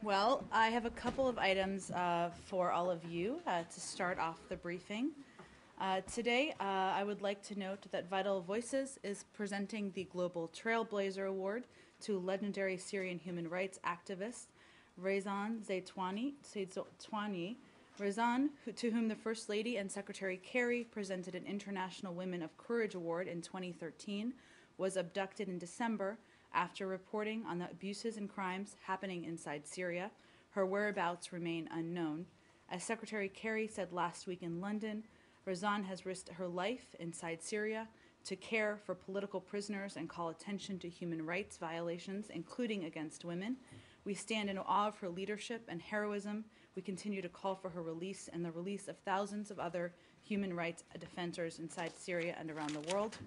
Well, I have a couple of items for all of you to start off the briefing. Today, I would like to note that Vital Voices is presenting the Global Trailblazer Award to legendary Syrian human rights activist Rezan Zaitwani. Rezan, to whom the First Lady and Secretary Kerry presented an International Women of Courage Award in 2013, was abducted in December after reporting on the abuses and crimes happening inside Syria. Her whereabouts remain unknown. As Secretary Kerry said last week in London, Razan has risked her life inside Syria to care for political prisoners and call attention to human rights violations, including against women. We stand in awe of her leadership and heroism. We continue to call for her release and the release of thousands of other human rights defenders inside Syria and around the world.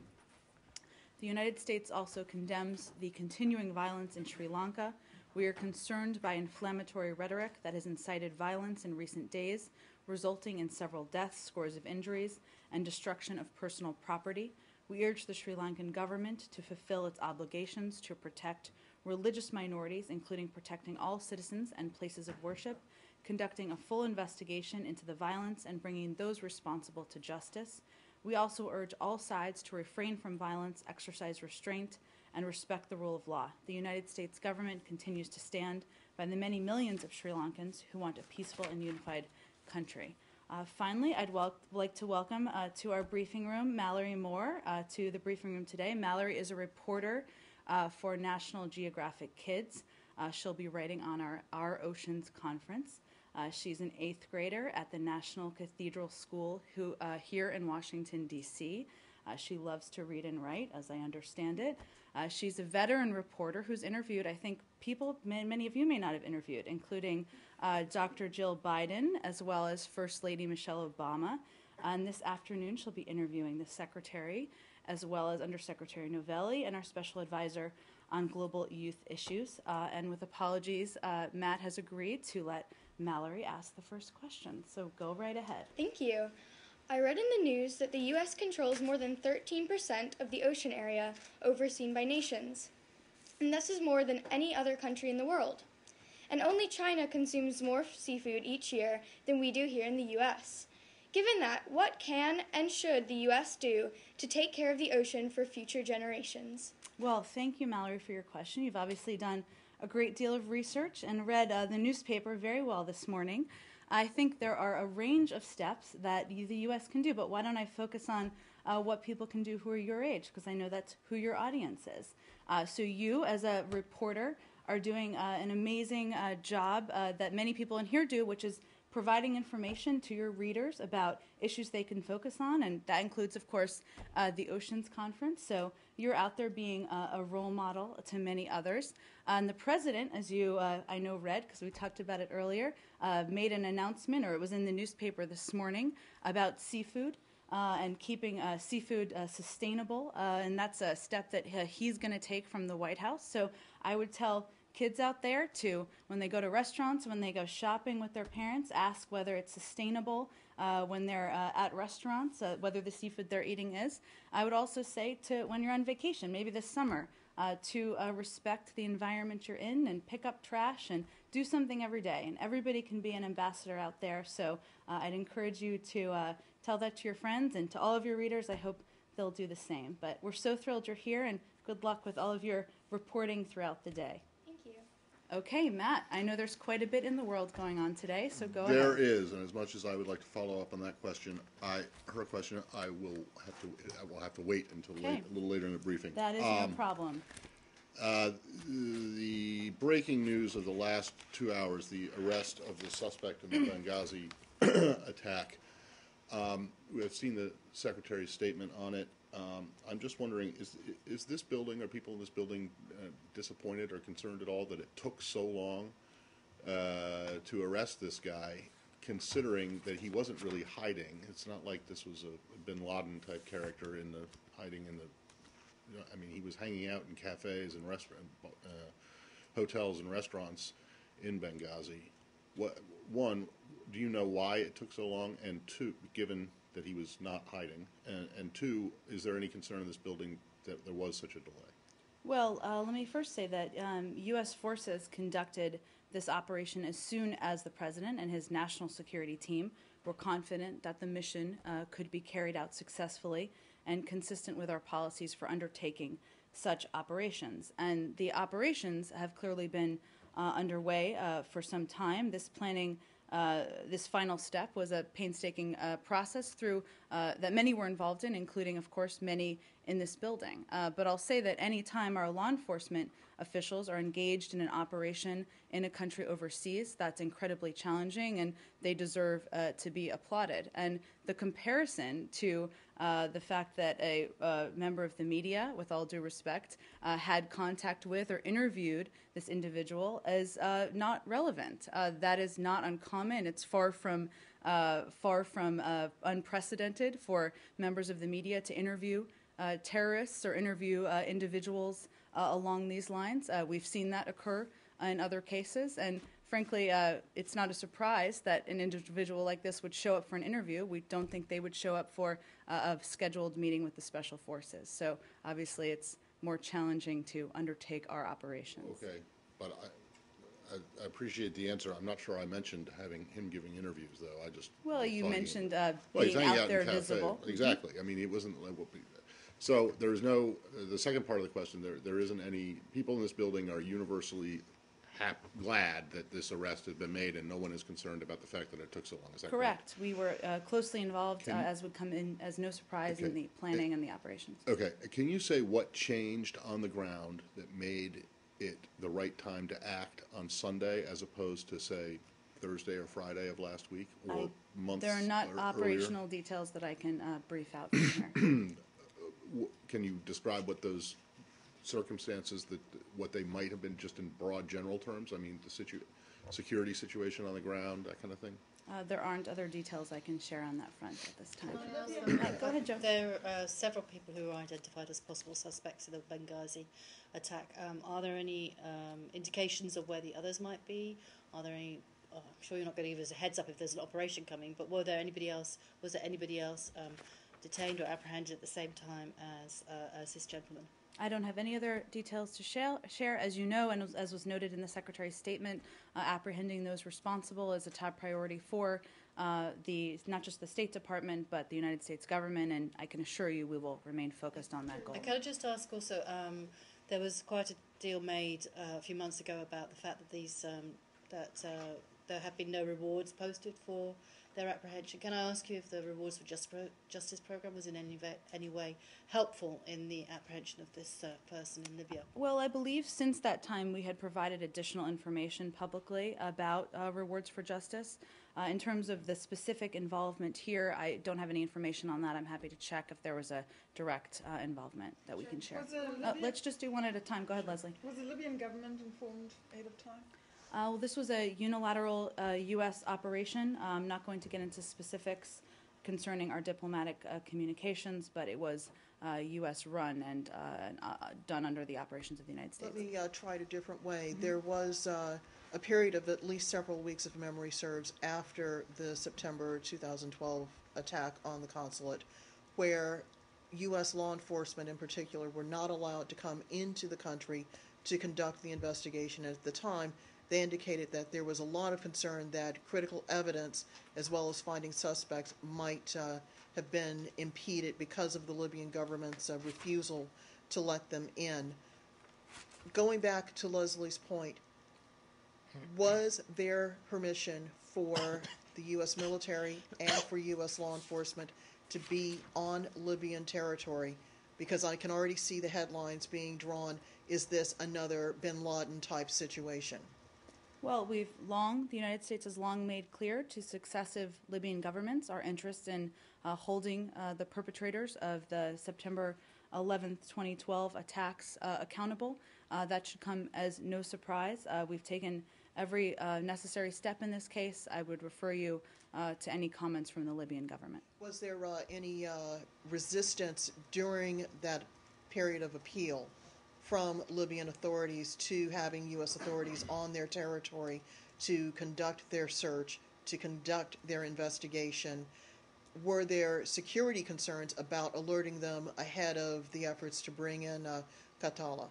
The United States also condemns the continuing violence in Sri Lanka. We are concerned by inflammatory rhetoric that has incited violence in recent days, resulting in several deaths, scores of injuries, and destruction of personal property. We urge the Sri Lankan government to fulfill its obligations to protect religious minorities, including protecting all citizens and places of worship, conducting a full investigation into the violence, and bringing those responsible to justice. We also urge all sides to refrain from violence, exercise restraint, and respect the rule of law. The United States government continues to stand by the many millions of Sri Lankans who want a peaceful and unified country. Finally, I'd like to welcome to our briefing room Mallory Moore to the briefing room today. Mallory is a reporter for National Geographic Kids. She'll be writing on our Oceans Conference. She's an 8th grader at the National Cathedral School here in Washington, D.C. She loves to read and write, as I understand it. She's a veteran reporter who's interviewed, I think, people many of you may not have interviewed, including Dr. Jill Biden, as well as First Lady Michelle Obama. And this afternoon, she'll be interviewing the Secretary, as well as Undersecretary Novelli and our Special Advisor on Global Youth Issues. And with apologies, Matt has agreed to let Mallory ask the first question, so go right ahead. Thank you. I read in the news that the U.S. controls more than 13% of the ocean area overseen by nations, and this is more than any other country in the world. And only China consumes more seafood each year than we do here in the U.S. Given that, what can and should the U.S. do to take care of the ocean for future generations? Well, thank you, Mallory, for your question. You've obviously done a great deal of research and read the newspaper very well this morning. I think there are a range of steps that the U.S. can do, but why don't I focus on what people can do who are your age, because I know that's who your audience is. So you, as a reporter, are doing an amazing job that many people in here do, which is providing information to your readers about issues they can focus on, and that includes, of course, the Oceans Conference. So you're out there being a role model to many others. And the president, as you, I know, read, because we talked about it earlier, made an announcement, or it was in the newspaper this morning, about seafood and keeping seafood sustainable. And that's a step that he's going to take from the White House. So I would tell kids out there to, when they go to restaurants, when they go shopping with their parents, ask whether it's sustainable when they're at restaurants, whether the seafood they're eating is. I would also say to, when you're on vacation, maybe this summer, to respect the environment you're in and pick up trash and do something every day. And everybody can be an ambassador out there. So I'd encourage you to tell that to your friends, and to all of your readers, I hope they'll do the same. But we're so thrilled you're here, and good luck with all of your reporting throughout the day. Okay, Matt, I know there's quite a bit in the world going on today, so go ahead. There is, and as much as I would like to follow up on that question, her question, I will have to wait until Okay. a little later in the briefing. That is no problem. The breaking news of the last 2 hours, the arrest of the suspect in the Benghazi attack. We've seen the Secretary's statement on it. I'm just wondering, is this building, are people in this building disappointed or concerned at all that it took so long to arrest this guy, considering that he wasn't really hiding? It's not like this was a bin Laden type character hiding in the, I mean, he was hanging out in cafes and hotels and restaurants in Benghazi. One, do you know why it took so long? And two, given that he was not hiding, and two, is there any concern in this building that there was such a delay? Well, let me first say that U.S. forces conducted this operation as soon as the president and his national security team were confident that the mission could be carried out successfully and consistent with our policies for undertaking such operations. And the operations have clearly been underway for some time. This planning, this final step was a painstaking process through that many were involved in, including, of course, many in this building. But I'll say that any time our law enforcement officials are engaged in an operation in a country overseas, that's incredibly challenging, and they deserve to be applauded. And the comparison to the fact that a member of the media, with all due respect, had contact with or interviewed this individual is not relevant. That is not uncommon. It's far from unprecedented for members of the media to interview terrorists or interview individuals along these lines. We've seen that occur in other cases, and frankly, it's not a surprise that an individual like this would show up for an interview. We don't think they would show up for a scheduled meeting with the special forces. So obviously it's more challenging to undertake our operations. Okay, but I appreciate the answer. I'm not sure I mentioned having him giving interviews, though. I just Well, you mentioned he's being hanging out there in cafe. visible. Exactly. I mean, it wasn't. So there's no. The second part of the question, there isn't any people in this building are universally glad that this arrest has been made, and no one is concerned about the fact that it took so long. Is that correct? Correct. We were closely involved, as would come in as no surprise, in the planning and the operations. Okay. Can you say what changed on the ground that made it the right time to act on Sunday as opposed to, say, Thursday or Friday of last week or months There are not earlier? operational details that I can brief out from here. Can you describe what those circumstances, what they might have been, just in broad general terms? I mean, the security situation on the ground, that kind of thing? There aren't other details I can share on that front at this time. Go ahead, Joe. There are several people who are identified as possible suspects in the Benghazi attack. Are there any indications of where the others might be? Are there any? I'm sure you're not going to give us a heads up if there's an operation coming, but was there anybody else detained or apprehended at the same time as this gentleman? I don't have any other details to share. As you know, and as was noted in the Secretary's statement, apprehending those responsible is a top priority for not just the State Department, but the United States government, and I can assure you we will remain focused on that goal. Can I just ask also, there was quite a deal made a few months ago about the fact that there have been no rewards posted for their apprehension. Can I ask you if the Rewards for Justice program was in any way helpful in the apprehension of this person in Libya? Well, I believe since that time we had provided additional information publicly about Rewards for Justice. In terms of the specific involvement here, I don't have any information on that. I'm happy to check if there was a direct involvement that we can share. Let's just do one at a time. Go ahead, Leslie. Was the Libyan government informed ahead of time? Well, this was a unilateral U.S. operation. I'm not going to get into specifics concerning our diplomatic communications, but it was U.S. run and done under the operations of the United States. Let me try it a different way. There was a period of at least several weeks, if memory serves, after the September 2012 attack on the consulate, where U.S. law enforcement in particular were not allowed to come into the country to conduct the investigation. At the time, they indicated that there was a lot of concern that critical evidence, as well as finding suspects, might have been impeded because of the Libyan government's refusal to let them in. Going back to Leslie's point, was there permission for the U.S. military and for U.S. law enforcement to be on Libyan territory? Because I can already see the headlines being drawn, is this another bin Laden type situation? Well, the United States has long made clear to successive Libyan governments our interest in holding the perpetrators of the September 11th, 2012 attacks accountable. That should come as no surprise. We've taken every necessary step in this case. I would refer you to any comments from the Libyan government. Was there any resistance during that period of appeal from Libyan authorities to having U.S. authorities on their territory to conduct their search, to conduct their investigation? Were there security concerns about alerting them ahead of the efforts to bring in Khattala?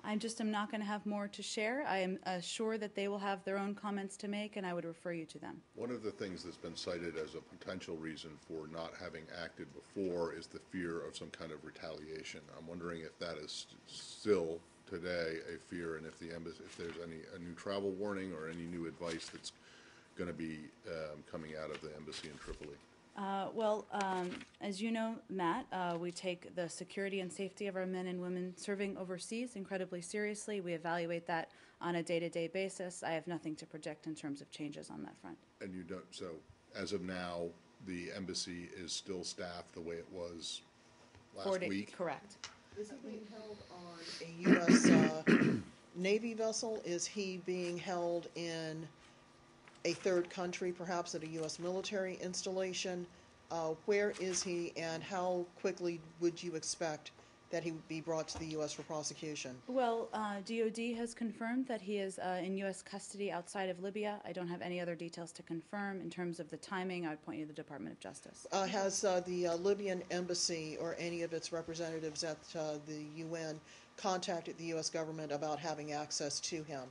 I just am not going to have more to share. I am sure that they will have their own comments to make, and I would refer you to them. One of the things that's been cited as a potential reason for not having acted before is the fear of some kind of retaliation. I'm wondering if that is still today a fear, and if the embassy, if there's a new travel warning or any new advice that's going to be coming out of the embassy in Tripoli. As you know, Matt, we take the security and safety of our men and women serving overseas incredibly seriously. We evaluate that on a day-to-day basis. I have nothing to project in terms of changes on that front. And you don't, so as of now, the embassy is still staffed the way it was last week? Correct. Is he being held on a U.S. Navy vessel? Is he being held in a third country, perhaps at a U.S. military installation? Where is he, and how quickly would you expect that he would be brought to the U.S. for prosecution? Well, DOD has confirmed that he is in U.S. custody outside of Libya. I don't have any other details to confirm. In terms of the timing, I would point you to the Department of Justice. Has the Libyan embassy or any of its representatives at the UN contacted the U.S. government about having access to him?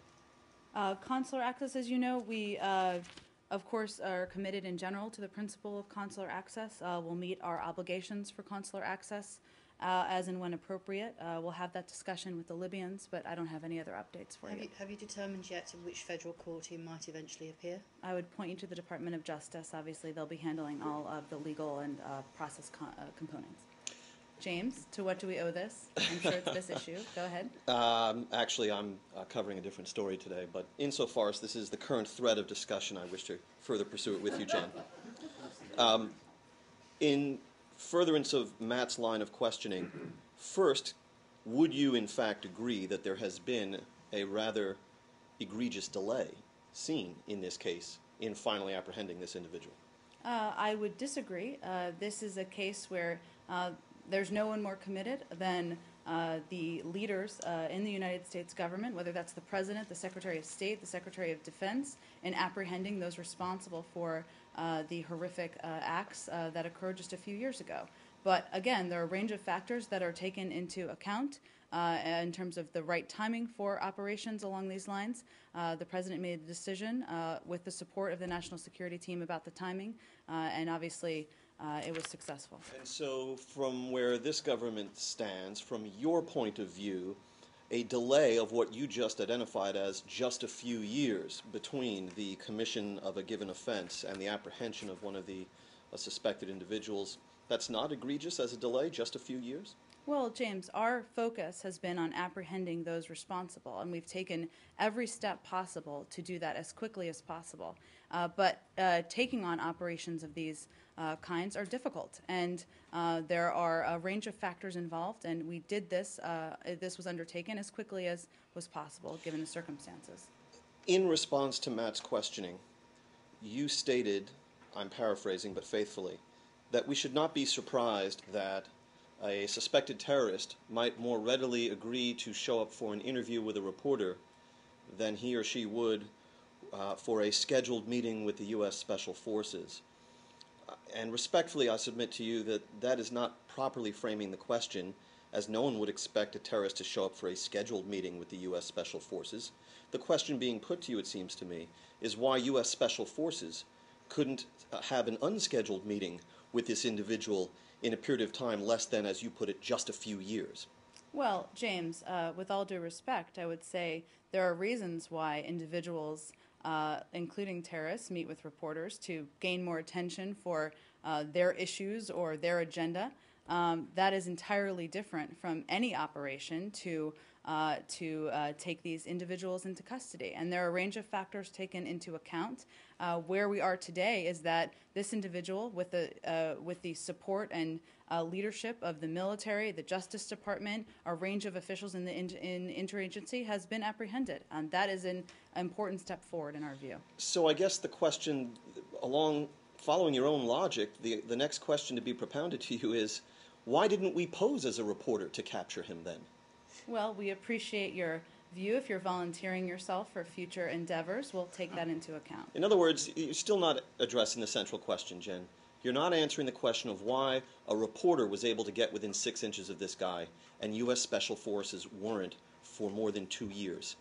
Consular access, as you know, we, of course, are committed in general to the principle of consular access. We'll meet our obligations for consular access as and when appropriate. We'll have that discussion with the Libyans, but I don't have any other updates for you. Have you determined yet in which federal court he might eventually appear? I would point you to the Department of Justice. Obviously, they'll be handling all of the legal and process components. James, to what do we owe this? I'm sure it's this issue. Go ahead. Actually, I'm covering a different story today, but insofar as this is the current thread of discussion, I wish to further pursue it with you, Jen. In furtherance of Matt's line of questioning, first, would you in fact agree that there has been a rather egregious delay seen in this case in finally apprehending this individual? I would disagree. This is a case where there's no one more committed than the leaders in the United States government, whether that's the President, the Secretary of State, the Secretary of Defense, in apprehending those responsible for the horrific acts that occurred just a few years ago. But again, there are a range of factors that are taken into account in terms of the right timing for operations along these lines. The President made a decision with the support of the National Security Team about the timing, and obviously it was successful. And so from where this government stands, from your point of view, a delay of what you just identified as just a few years between the commission of a given offense and the apprehension of one of the suspected individuals, that's not egregious as a delay, just a few years? Well, James, our focus has been on apprehending those responsible, and we've taken every step possible to do that as quickly as possible. But taking on operations of these kinds are difficult, and there are a range of factors involved, and we did this, this was undertaken as quickly as was possible given the circumstances. In response to Matt's questioning, you stated, I'm paraphrasing but faithfully, that we should not be surprised that a suspected terrorist might more readily agree to show up for an interview with a reporter than he or she would for a scheduled meeting with the U.S. Special Forces. And respectfully, I submit to you that that is not properly framing the question, as no one would expect a terrorist to show up for a scheduled meeting with the U.S. Special Forces. The question being put to you, it seems to me, is why U.S. Special Forces couldn't have an unscheduled meeting with this individual in a period of time less than, as you put it, just a few years. Well, James, with all due respect, I would say there are reasons why individuals, including terrorists, meet with reporters to gain more attention for their issues or their agenda. That is entirely different from any operation to take these individuals into custody. And there are a range of factors taken into account. Where we are today is that this individual, with the support and leadership of the military, the Justice Department, a range of officials in the interagency, has been apprehended. And that is an important step forward in our view. So I guess the question, following your own logic, the next question to be propounded to you is, why didn't we pose as a reporter to capture him then? Well, we appreciate your view. If you're volunteering yourself for future endeavors, we'll take that into account. In other words, you're still not addressing the central question, Jen. You're not answering the question of why a reporter was able to get within 6 inches of this guy and U.S. Special Forces weren't for more than 2 years.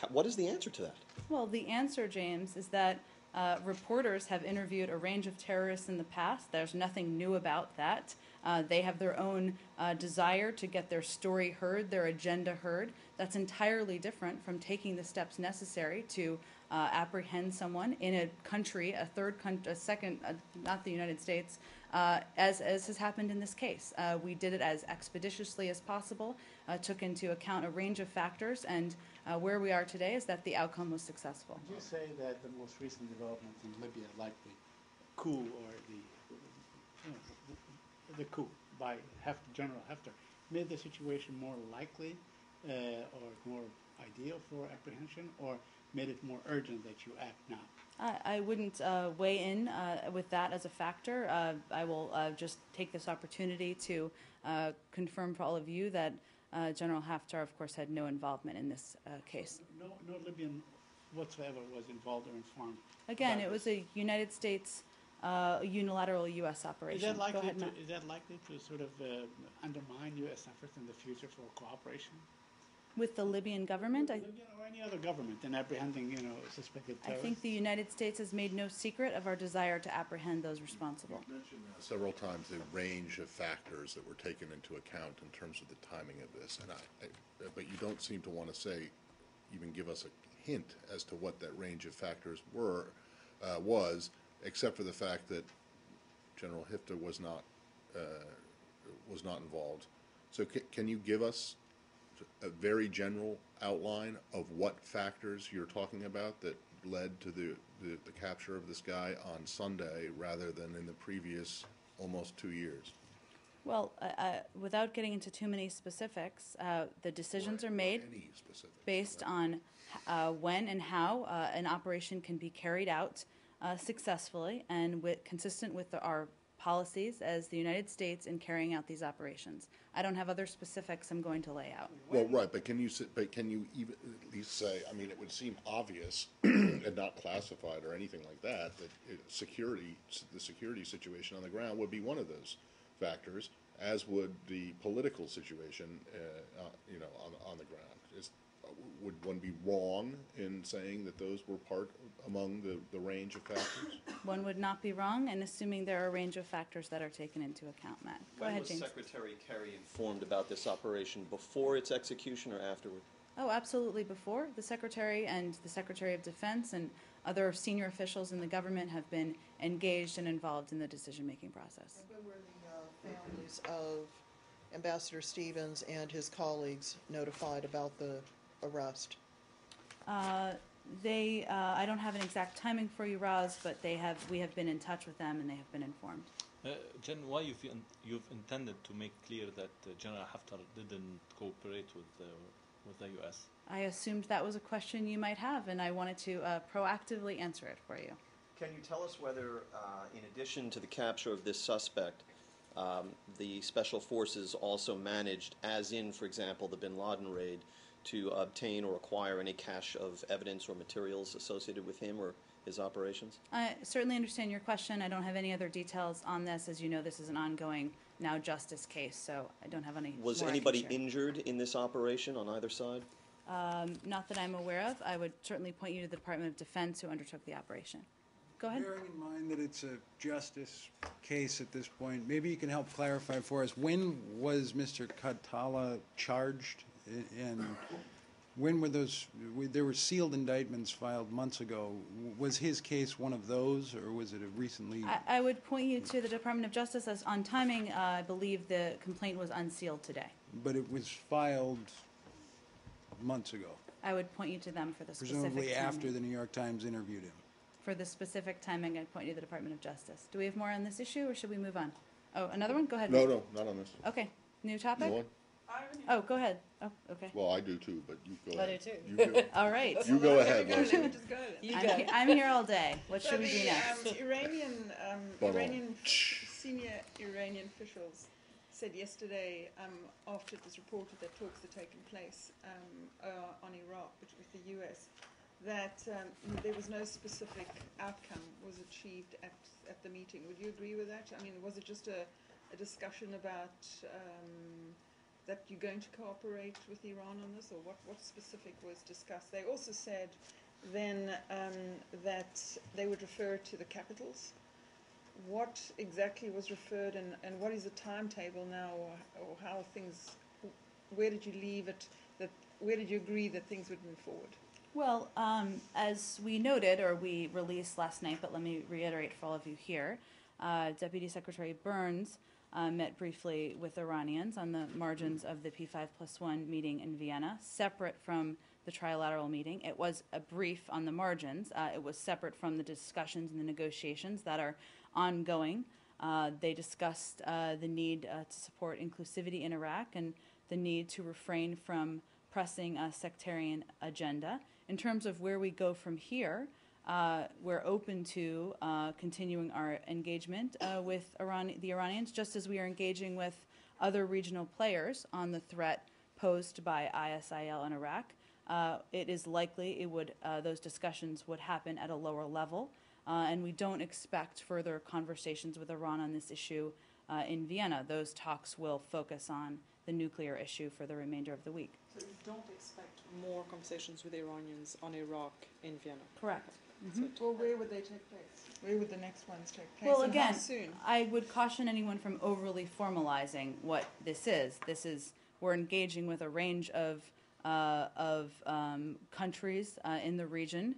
What is the answer to that? Well, the answer, James, is that reporters have interviewed a range of terrorists in the past. There's nothing new about that. They have their own desire to get their story heard, their agenda heard. That's entirely different from taking the steps necessary to apprehend someone in a country, a third country, a second, not the United States, as has happened in this case. We did it as expeditiously as possible, took into account a range of factors, and where we are today is that the outcome was successful. Would you say that the most recent developments in Libya, like the coup or the coup by General Haftar, made the situation more likely or more ideal for apprehension, or made it more urgent that you act now? I wouldn't weigh in with that as a factor. I will just take this opportunity to confirm for all of you that General Haftar, of course, had no involvement in this case. No Libyan whatsoever was involved or informed. Again, about it was this. a United States unilateral U.S. operation. Is that likely Go ahead, to, Matt. is that likely to sort of undermine U.S. efforts in the future for cooperation? With the Libyan government, Libyan or any other government in apprehending, suspected I terrorists? think the United States has made no secret of our desire to apprehend those responsible. You mentioned several times the range of factors that were taken into account in terms of the timing of this, and but you don't seem to want to say, even give us a hint as to what that range of factors was, except for the fact that General Haftar was not involved. So can you give us a very general outline of what factors you're talking about that led to the capture of this guy on Sunday rather than in the previous almost 2 years? Well, without getting into too many specifics, the decisions are made Any specifics? based on when and how an operation can be carried out successfully and consistent with our policies as the United States in carrying out these operations. I don't have other specifics I'm going to lay out. Well, right, but can you even at least say, I mean, it would seem obvious and not classified or anything like that, that the security situation on the ground would be one of those factors, as would the political situation, on the ground. Would one be wrong in saying that those were among the range of factors? One would not be wrong in assuming there are a range of factors that are taken into account, Matt. Go ahead, James. Was Secretary Kerry informed about this operation before its execution or afterward? Oh, absolutely before. The Secretary and the Secretary of Defense and other senior officials in the government have been engaged and involved in the decision-making process. When were the families of Ambassador Stevens and his colleagues notified about the arrest? I don't have an exact timing for you, Roz, but we have been in touch with them and they have been informed. Jen, why you've intended to make clear that General Haftar didn't cooperate with the U.S.? I assumed that was a question you might have, and I wanted to proactively answer it for you. Can you tell us whether, in addition to the capture of this suspect, the special forces also managed, as in, for example, the bin Laden raid, to obtain or acquire any cache of evidence or materials associated with him or his operations? I certainly understand your question. I don't have any other details on this. As you know, this is an ongoing now justice case, so I don't have any Was more I can anybody share. injured in this operation on either side? Not that I'm aware of. I would certainly point you to the Department of Defense who undertook the operation. Go ahead. Bearing in mind that it's a justice case at this point, maybe you can help clarify for us, when was Mr. Khattala charged, and when were there were sealed indictments filed months ago. Was his case one of those, or was it a recently? I would point you to the Department of Justice. As on timing, I believe the complaint was unsealed today. But it was filed months ago, I would point you to them for the specific presumably timing. after the New York Times interviewed him. For the specific timing, I'd point you to the Department of Justice. Do we have more on this issue, or should we move on? Oh, another one? Go ahead. No, not on this. Okay, new topic? You want? Oh, go ahead. Oh, okay. Well, I do too, but you go I ahead. do too. You go, All right. you go ahead, Leslie. Just go then. You I'm, go. I'm here all day. What So should we do next? Senior Iranian officials said yesterday, after it was reported that talks had taken place on Iraq with the US, that there was no specific outcome was achieved at the meeting. Would you agree with that? I mean, was it just a discussion about that you're going to cooperate with Iran on this, or what specific was discussed? They also said then that they would refer to the capitals. What exactly was referred, and what is the timetable now, or how things, where did you leave it, where did you agree that things would move forward? Well, as we noted, or we released last night, but let me reiterate for all of you here, Deputy Secretary Burns met briefly with Iranians on the margins of the P5+1 meeting in Vienna, separate from the trilateral meeting. It was a brief on the margins. It was separate from the discussions and the negotiations that are ongoing. They discussed the need to support inclusivity in Iraq and the need to refrain from pressing a sectarian agenda. In terms of where we go from here, we're open to continuing our engagement with the Iranians, just as we are engaging with other regional players on the threat posed by ISIL in Iraq. It is likely those discussions would happen at a lower level, and we don't expect further conversations with Iran on this issue in Vienna. Those talks will focus on the nuclear issue for the remainder of the week. So you don't expect more conversations with the Iranians on Iraq in Vienna? Correct. Well, where would they take place? Where would the next ones take place? Well, and again, how soon? I would caution anyone from overly formalizing what this is. We're engaging with a range of countries in the region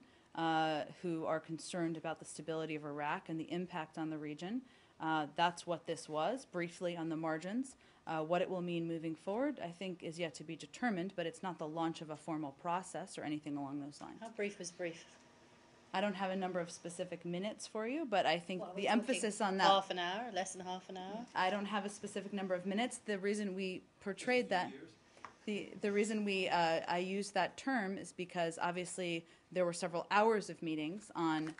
who are concerned about the stability of Iraq and the impact on the region. That's what this was, briefly on the margins. What it will mean moving forward, I think, is yet to be determined, but it's not the launch of a formal process or anything along those lines. How brief was brief? I don't have a number of specific minutes for you, but I think What, the emphasis on that... Half an hour? Less than half an hour? I don't have a specific number of minutes. The reason we portrayed that... The reason I used that term is because obviously there were several hours of meetings on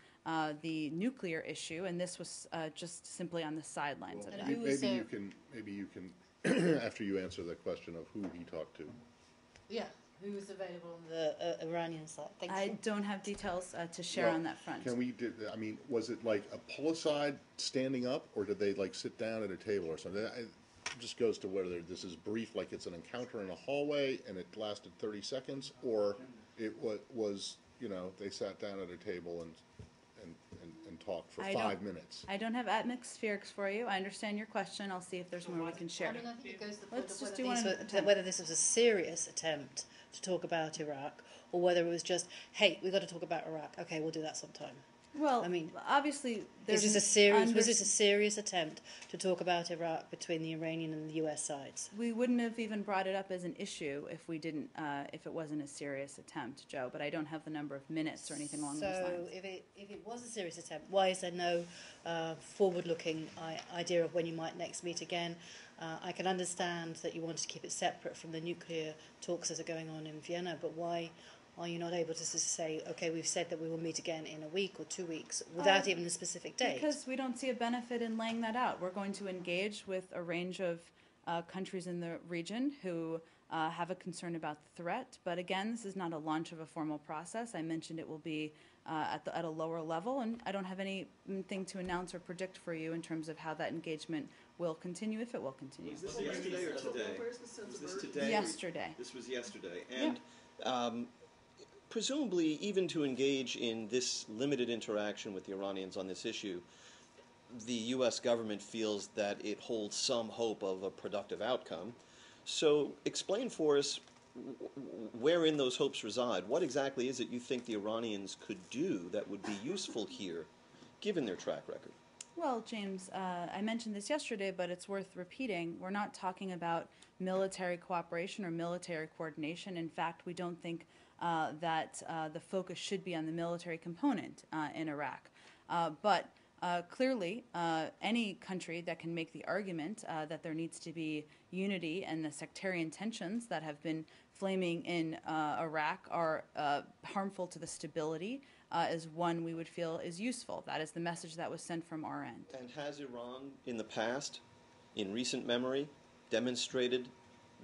the nuclear issue, and this was just simply on the sidelines of that. Maybe you can after you answer the question of who he talked to. Yeah. Who was available on the Iranian side? Thank you. I don't have details to share on that front. Was it like a pull-aside standing up, or did they like sit down at a table or something? It just goes to whether this is brief, like it's an encounter in a hallway and it lasted 30 seconds, or it was, they sat down at a table and talked for 5 minutes. I don't have atmospherics for you. I understand your question. I'll see if there's more we can share. I mean, I think it goes to the point Let's of just do one at a time. whether this was a serious attempt to talk about Iraq, or whether it was just, hey, we've got to talk about Iraq. Okay, we'll do that sometime. Well, I mean, obviously, was this a serious attempt to talk about Iraq between the Iranian and the U.S. sides? We wouldn't have even brought it up as an issue if we didn't, if it wasn't a serious attempt, Joe. But I don't have the number of minutes or anything along those lines. So, if it was a serious attempt, why is there no forward-looking idea of when you might next meet again? I can understand that you want to keep it separate from the nuclear talks that are going on in Vienna, but why are you not able to say, okay, we've said that we will meet again in a week or 2 weeks without even a specific date? Because we don't see a benefit in laying that out. We're going to engage with a range of countries in the region who have a concern about the threat. But again, this is not a launch of a formal process. I mentioned it will be at a lower level, and I don't have anything to announce or predict for you in terms of how that engagement will continue, if it will continue. Was this yesterday or today? Was this today? Yesterday. This was yesterday. And presumably, even to engage in this limited interaction with the Iranians on this issue, the U.S. government feels that it holds some hope of a productive outcome. So explain for us wherein those hopes reside. What exactly is it you think the Iranians could do that would be useful here, given their track record? Well, James, I mentioned this yesterday, but it's worth repeating. We're not talking about military cooperation or military coordination. In fact, we don't think that the focus should be on the military component in Iraq. But clearly, any country that can make the argument that there needs to be unity and the sectarian tensions that have been flaming in Iraq are harmful to the stability is one we would feel is useful. That is the message that was sent from our end. And has Iran in the past, in recent memory, demonstrated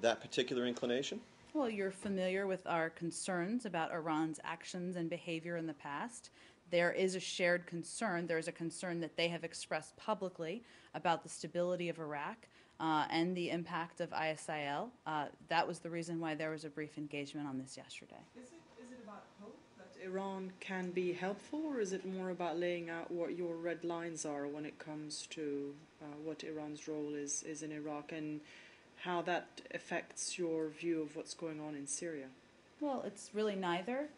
that particular inclination? Well, you're familiar with our concerns about Iran's actions and behavior in the past. There is a shared concern. There is a concern that they have expressed publicly about the stability of Iraq. and the impact of ISIL. That was the reason why there was a brief engagement on this yesterday. Is it about hope that Iran can be helpful, or is it more about laying out what your red lines are when it comes to what Iran's role is in Iraq and how that affects your view of what's going on in Syria? Well, it's really neither.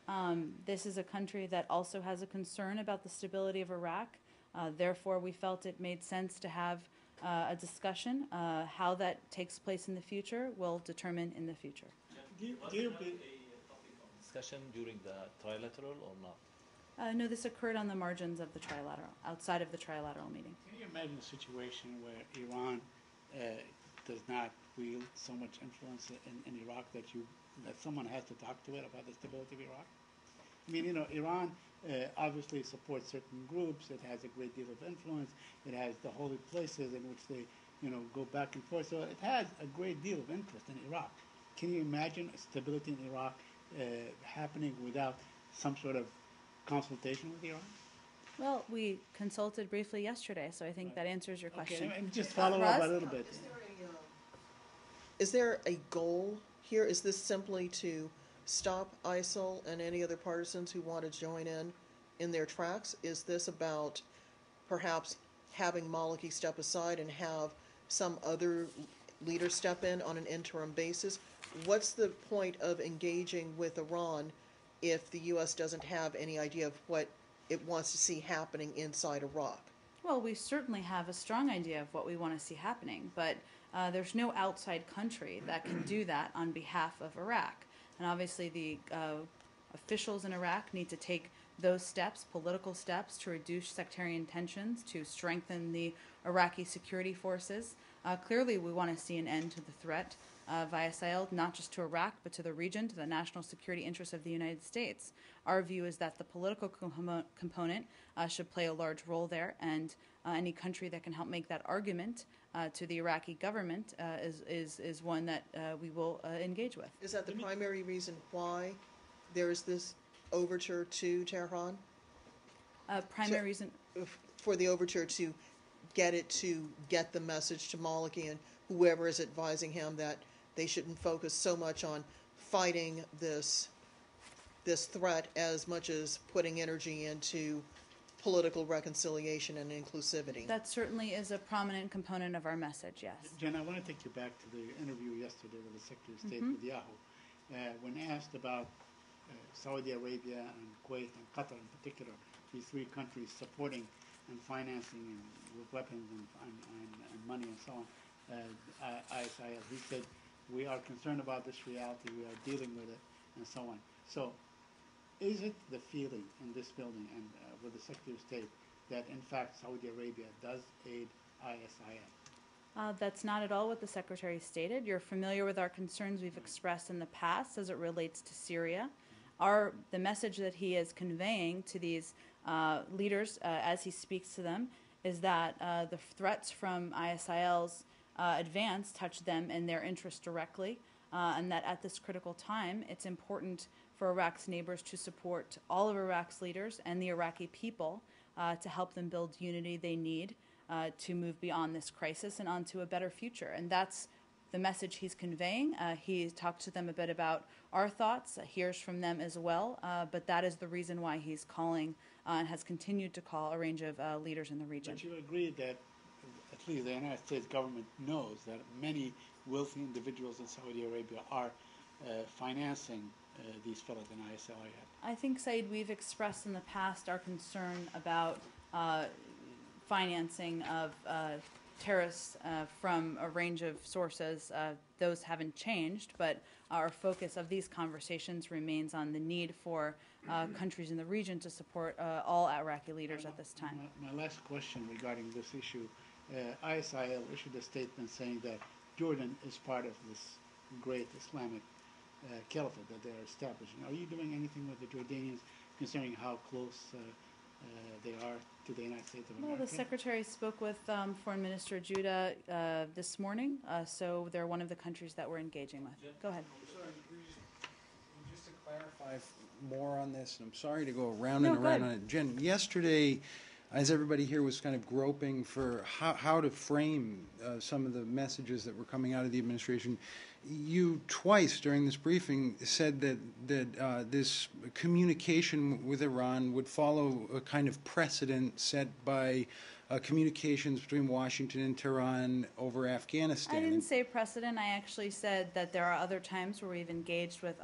This is a country that also has a concern about the stability of Iraq. Therefore, we felt it made sense to have a discussion. How that takes place in the future will determine in the future. Was it not a topic of discussion during the trilateral or not? No, this occurred on the margins of the trilateral, outside of the trilateral meeting. Can you imagine a situation where Iran does not wield so much influence in Iraq that someone has to talk to it about the stability of Iraq? I mean, Iran obviously supports certain groups. It has a great deal of influence. It has the holy places in which they, go back and forth. So it has a great deal of interest in Iraq. Can you imagine stability in Iraq happening without some sort of consultation with Iran? Well, we consulted briefly yesterday, so I think that answers your question. Okay, and just follow up a little bit. Is there a goal here? Is this simply to stop ISIL and any other partisans who want to join in their tracks? Is this about perhaps having Maliki step aside and have some other leader step in on an interim basis? What's the point of engaging with Iran if the U.S. doesn't have any idea of what it wants to see happening inside Iraq? Well, we certainly have a strong idea of what we want to see happening, but there's no outside country that can do that on behalf of Iraq. And obviously the officials in Iraq need to take those steps, political steps, to reduce sectarian tensions, to strengthen the Iraqi security forces. Clearly, we want to see an end to the threat of ISIL, not just to Iraq, but to the region, to the national security interests of the United States. Our view is that the political component should play a large role there, and any country that can help make that argument to the Iraqi government is one that we will engage with. Is that the primary reason why there is this overture to Tehran? Primary reason for the overture to get the message to Maliki and whoever is advising him that they shouldn't focus so much on fighting this threat as much as putting energy into political reconciliation and inclusivity. That certainly is a prominent component of our message, yes. Jen, I want to take you back to the interview yesterday with the Secretary of State with Yahoo. When asked about Saudi Arabia and Kuwait and Qatar in particular, these three countries supporting and financing and with weapons and money and so on, ISIL, he said, we are concerned about this reality, we are dealing with it, and so on. So, is it the feeling in this building and with the Secretary of State that in fact Saudi Arabia does aid ISIL? That's not at all what the Secretary stated. You're familiar with our concerns we've expressed in the past as it relates to Syria. The message that he is conveying to these leaders as he speaks to them is that the threats from ISIL's advance touch them and their interests directly, and that at this critical time it's important for Iraq's neighbors to support all of Iraq's leaders and the Iraqi people to help them build unity they need to move beyond this crisis and onto a better future. And that's the message he's conveying. He talked to them a bit about our thoughts, hears from them as well, but that is the reason why he's calling and has continued to call a range of leaders in the region. But you agree that at least the United States government knows that many wealthy individuals in Saudi Arabia are financing these fellows in ISIL? I think, Saeed, we've expressed in the past our concern about financing of terrorists from a range of sources. Those haven't changed, but our focus of these conversations remains on the need for countries in the region to support all Iraqi leaders at this time. My last question regarding this issue, ISIL issued a statement saying that Jordan is part of this great Islamic caliphate that they are establishing. Are you doing anything with the Jordanians concerning how close they are to the United States of America? Well, the Secretary spoke with Foreign Minister Judah this morning, so they're one of the countries that we're engaging with. Go ahead. Sorry, just to clarify more on this, and I'm sorry to go around and around on it. Jen, yesterday as everybody here was kind of groping for how to frame some of the messages that were coming out of the administration, you twice during this briefing said that this communication with Iran would follow a kind of precedent set by communications between Washington and Tehran over Afghanistan. I didn't say precedent. I actually said that there are other times where we've engaged with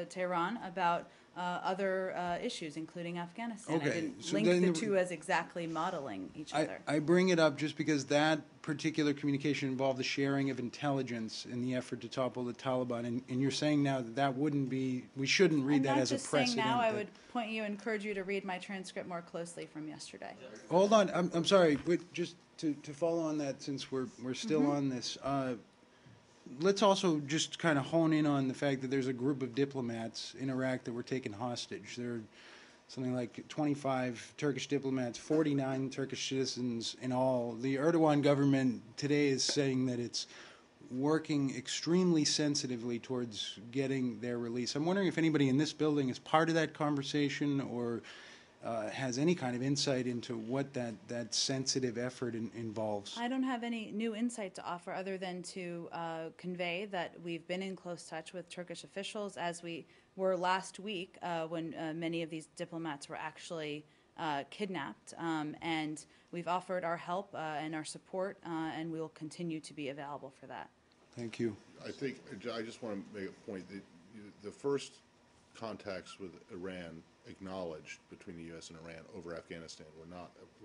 Tehran about other issues, including Afghanistan. Okay, I didn't so link then the two as exactly modeling each other. I bring it up just because that particular communication involved the sharing of intelligence in the effort to topple the Taliban, and you're saying now that wouldn't be, we shouldn't read that as a precedent. I'm not just saying now. I would encourage you to read my transcript more closely from yesterday. Hold on, I'm sorry, just to follow on that, since we're still on this, let's also just kind of hone in on the fact that there's a group of diplomats in Iraq that were taken hostage. There are something like 25 Turkish diplomats, 49 Turkish citizens in all. The Erdogan government today is saying that it's working extremely sensitively towards getting their release. I'm wondering if anybody in this building is part of that conversation or has any kind of insight into what that sensitive effort involves. I don't have any new insight to offer other than to convey that we've been in close touch with Turkish officials, as we were last week when many of these diplomats were actually kidnapped. And we've offered our help and our support, and we will continue to be available for that. Thank you. I think I just want to make a point that the first contacts with Iran acknowledged between the U.S. and Iran over Afghanistan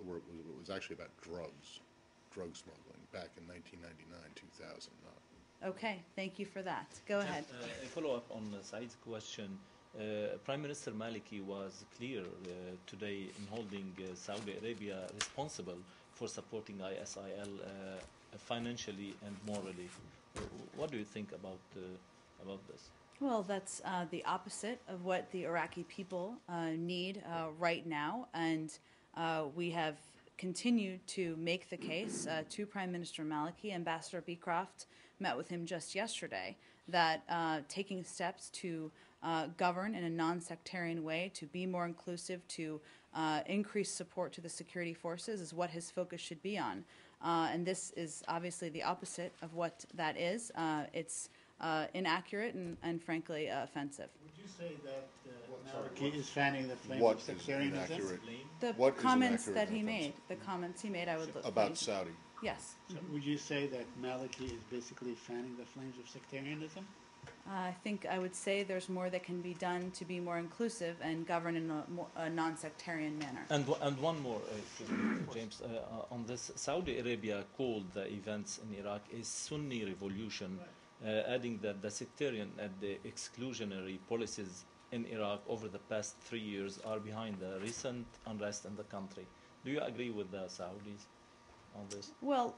was actually about drug smuggling back in 1999, 2000. Okay, thank you for that. Go ahead. A follow-up on Saeed's question. Prime Minister Maliki was clear today in holding Saudi Arabia responsible for supporting ISIL financially and morally. What do you think about this? Well, that's the opposite of what the Iraqi people need right now, and we have continued to make the case to Prime Minister Maliki. Ambassador Beecroft met with him just yesterday, that taking steps to govern in a non-sectarian way, to be more inclusive, to increase support to the security forces is what his focus should be on. And this is obviously the opposite of what that is. It's inaccurate and frankly offensive. Would you say that Maliki is fanning the flame of sectarianism? The comments that he made, the comments he made, I would look about Saudi. Yes. So would you say that Maliki is basically fanning the flames of sectarianism? I think I would say there's more that can be done to be more inclusive and govern in a non-sectarian manner. And one more, James, on this. Saudi Arabia called the events in Iraq a Sunni revolution, adding that the sectarian and the exclusionary policies in Iraq over the past 3 years are behind the recent unrest in the country. Do you agree with the Saudis on this? Well,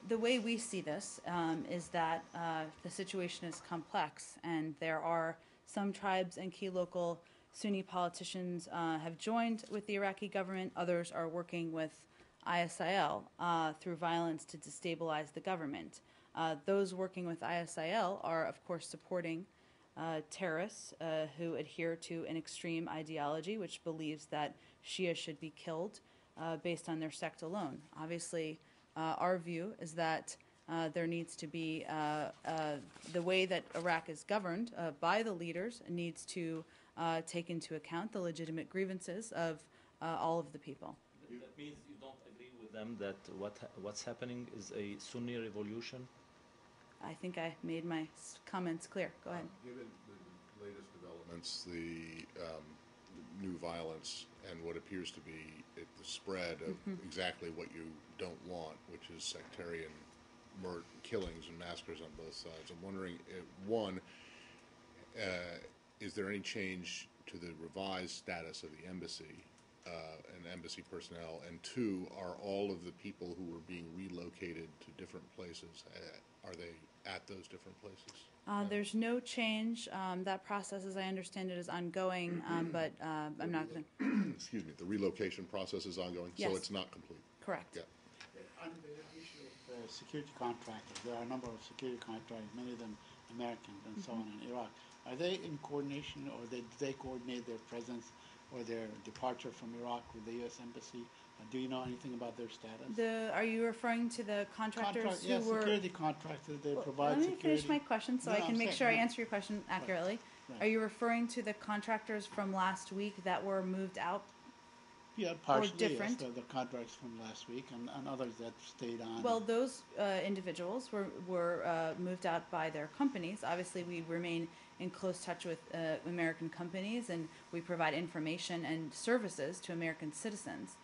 the way we see this is that the situation is complex, and there are some tribes and key local Sunni politicians have joined with the Iraqi government. Others are working with ISIL through violence to destabilize the government. Those working with ISIL are, of course, supporting terrorists who adhere to an extreme ideology which believes that Shia should be killed based on their sect alone. Obviously, our view is that there needs to be the way that Iraq is governed by the leaders needs to take into account the legitimate grievances of all of the people. That means you don't agree with them that what's happening is a Sunni revolution? I think I made my comments clear. Go ahead. Given the latest developments, the new violence, and what appears to be the spread of exactly what you don't want, which is sectarian killings and massacres on both sides. I'm wondering, one, is there any change to the revised status of the embassy and embassy personnel? And two, are all of the people who were being relocated to different places, are they at those different places? There's no change. That process, as I understand it, is ongoing, but I'm not going to... Excuse me, the relocation process is ongoing, yes. So it's not complete? Correct. Yeah. On the issue of security contractors, there are a number of security contractors, many of them Americans and so on in Iraq. Are they in coordination, or do they coordinate their presence or their departure from Iraq with the U.S. Embassy? Do you know anything about their status? Are you referring to the contractors Yeah, who were? security contractors. They Well, provide let me security. finish my question so No, I can I'm make saying, sure I no. answer your question accurately. Right. Are you referring to the contractors from last week that were moved out? Yeah, partially. different? Yes, the contracts from last week and others that stayed on. Well, those individuals were moved out by their companies. Obviously, we remain in close touch with American companies, and we provide information and services to American citizens.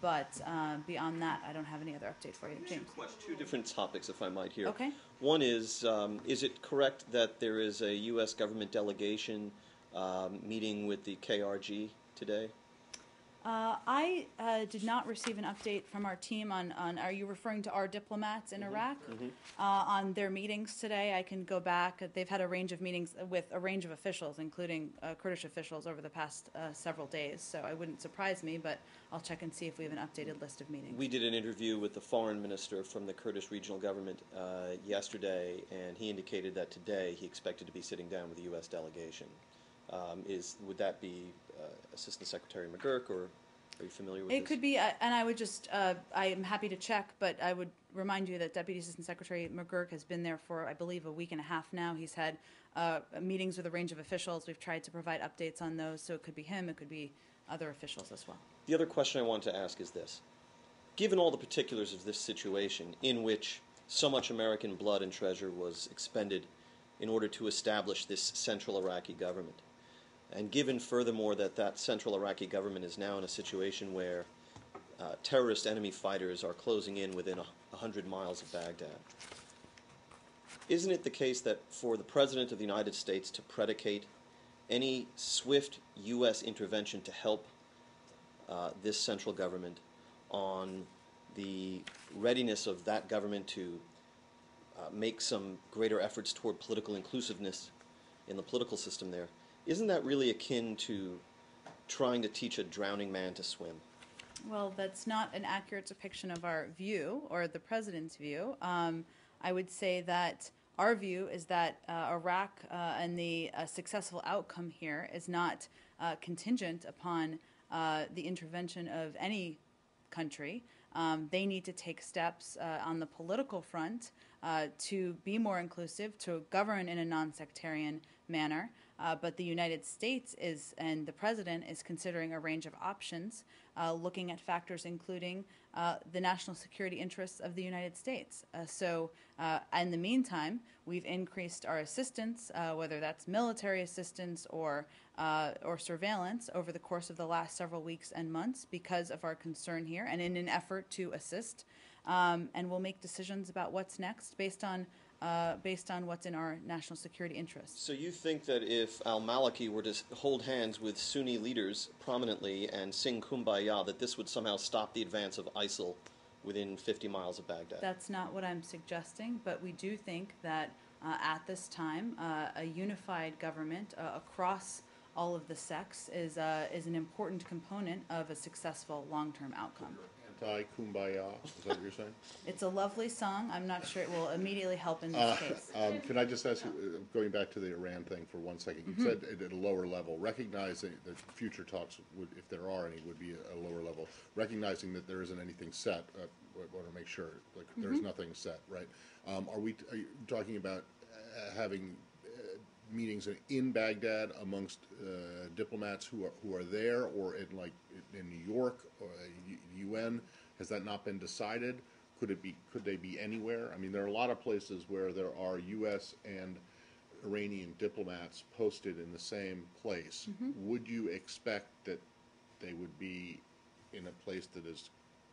But beyond that, I don't have any other update for you, James. Two different topics, if I might here. Okay. One is it correct that there is a U.S. government delegation meeting with the KRG today? I did not receive an update from our team on are you referring to our diplomats in Iraq? On their meetings today. I can go back. They've had a range of meetings with a range of officials, including Kurdish officials, over the past several days. So it wouldn't surprise me, but I'll check and see if we have an updated list of meetings. We did an interview with the foreign minister from the Kurdish regional government yesterday, and he indicated that today he expected to be sitting down with the U.S. delegation. Would that be Assistant Secretary McGurk, or are you familiar with this? It could be, and I would just, I am happy to check, but I would remind you that Deputy Assistant Secretary McGurk has been there for, I believe, a week and a half now. He's had meetings with a range of officials. We've tried to provide updates on those, so it could be him, it could be other officials as well. The other question I want to ask is this. Given all the particulars of this situation, in which so much American blood and treasure was expended in order to establish this central Iraqi government, and given furthermore that that central Iraqi government is now in a situation where terrorist enemy fighters are closing in within 100 miles of Baghdad, isn't it the case that for the President of the United States to predicate any swift U.S. intervention to help this central government on the readiness of that government to make some greater efforts toward political inclusiveness in the political system there, isn't that really akin to trying to teach a drowning man to swim? Well, that's not an accurate depiction of our view or the President's view. I would say that our view is that Iraq and the successful outcome here is not contingent upon the intervention of any country. They need to take steps on the political front to be more inclusive, to govern in a non-sectarian manner. But the United States and the President is considering a range of options, looking at factors including the national security interests of the United States. So in the meantime, we've increased our assistance, whether that's military assistance or surveillance, over the course of the last several weeks and months because of our concern here and in an effort to assist. And we'll make decisions about what's next based on what's in our national security interests. So you think that if al-Maliki were to hold hands with Sunni leaders prominently and sing Kumbaya, that this would somehow stop the advance of ISIL within 50 miles of Baghdad? That's not what I'm suggesting, but we do think that at this time, a unified government across all of the sects is an important component of a successful long-term outcome. Anti-Kumbaya, is that what you're saying? It's a lovely song. I'm not sure it will immediately help in this case. Can I just ask you, going back to the Iran thing for 1 second, you said at a lower level, recognizing that future talks, would, if there are any, would be a lower level, recognizing that there isn't anything set. I want to make sure, like, there's nothing set, right? Are you talking about having meetings in Baghdad amongst diplomats who are there, or in New York or UN? Has that not been decided? Could they be anywhere? I mean, there are a lot of places where there are U.S. and Iranian diplomats posted in the same place. Would you expect that they would be in a place that is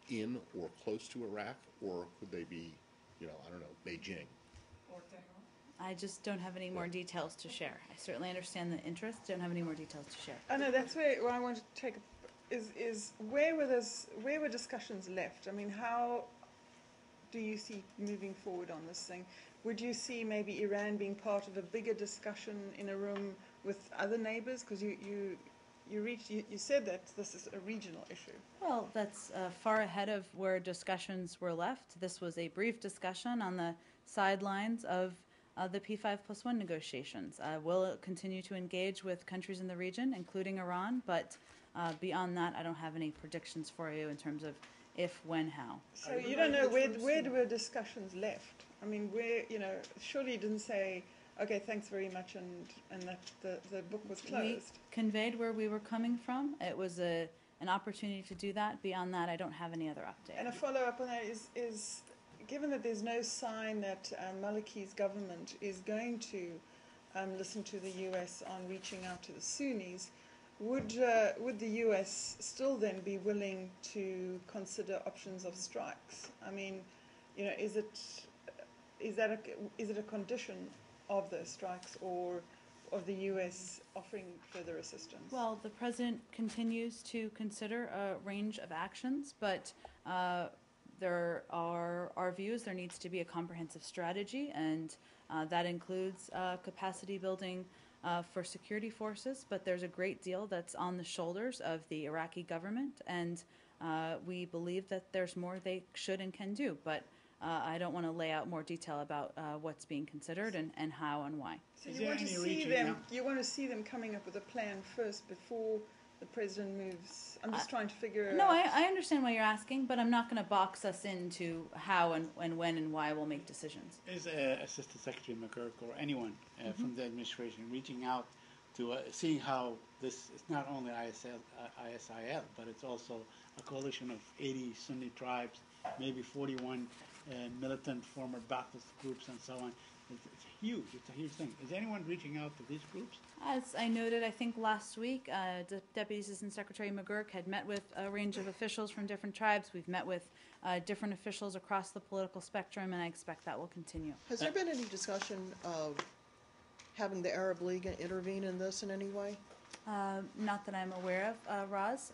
in or close to Iraq, or could they be, I don't know, Beijing? I just don't have any more details to share. I certainly understand the interest. Don't have any more details to share. I know that's where I want to take is where were discussions left? I mean, how do you see moving forward on this thing? Would you see maybe Iran being part of a bigger discussion in a room with other neighbors? Because you said that this is a regional issue. Well, that's far ahead of where discussions were left. This was a brief discussion on the sidelines of the P5+1 negotiations. We'll continue to engage with countries in the region, including Iran, but beyond that, I don't have any predictions for you in terms of if, when, how. So you don't know where were discussions left? I mean, where, you know, surely you didn't say, okay, thanks very much, and that the book was closed. We conveyed where we were coming from. It was an opportunity to do that. Beyond that, I don't have any other update. And a follow-up on that is given that there's no sign that Maliki's government is going to listen to the U.S. on reaching out to the Sunnis, would the U.S. still then be willing to consider options of strikes? I mean, you know, is it a condition of those strikes or of the U.S. offering further assistance? Well, the president continues to consider a range of actions, but there are our views. There needs to be a comprehensive strategy, and that includes capacity building for security forces. But there's a great deal that's on the shoulders of the Iraqi government, and we believe that there's more they should and can do. But I don't want to lay out more detail about what's being considered and how and why. So you want to see them? You want to see them coming up with a plan first before the president moves? I'm just trying to figure. No, out. I understand why you're asking, but I'm not going to box us into how and when and why we'll make decisions. Is Assistant Secretary McGurk or anyone from the administration reaching out to seeing how this is not only ISIL, but it's also a coalition of 80 Sunni tribes, maybe 41 militant former Ba'athist groups and so on. It's huge. It's a huge thing. Is anyone reaching out to these groups? As I noted, I think last week, Deputy Assistant Secretary McGurk had met with a range of officials from different tribes. We've met with different officials across the political spectrum, and I expect that will continue. Has there been any discussion of having the Arab League intervene in this in any way? Not that I'm aware of, Roz.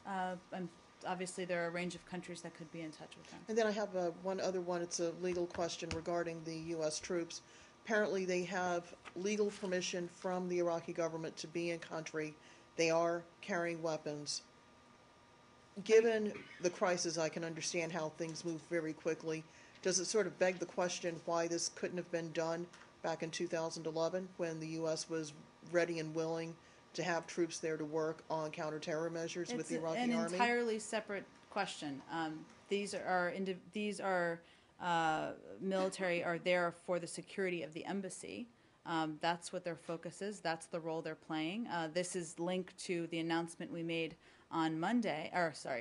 Obviously, there are a range of countries that could be in touch with them. And then I have one other one. It's a legal question regarding the U.S. troops. Apparently, they have legal permission from the Iraqi government to be in country. They are carrying weapons. Given the crisis, I can understand how things move very quickly. Does it sort of beg the question why this couldn't have been done back in 2011 when the U.S. was ready and willing to have troops there to work on counterterror measures with the Iraqi army? It's an entirely separate question. These are military are there for the security of the embassy. That's what their focus is. That's the role they're playing. This is linked to the announcement we made on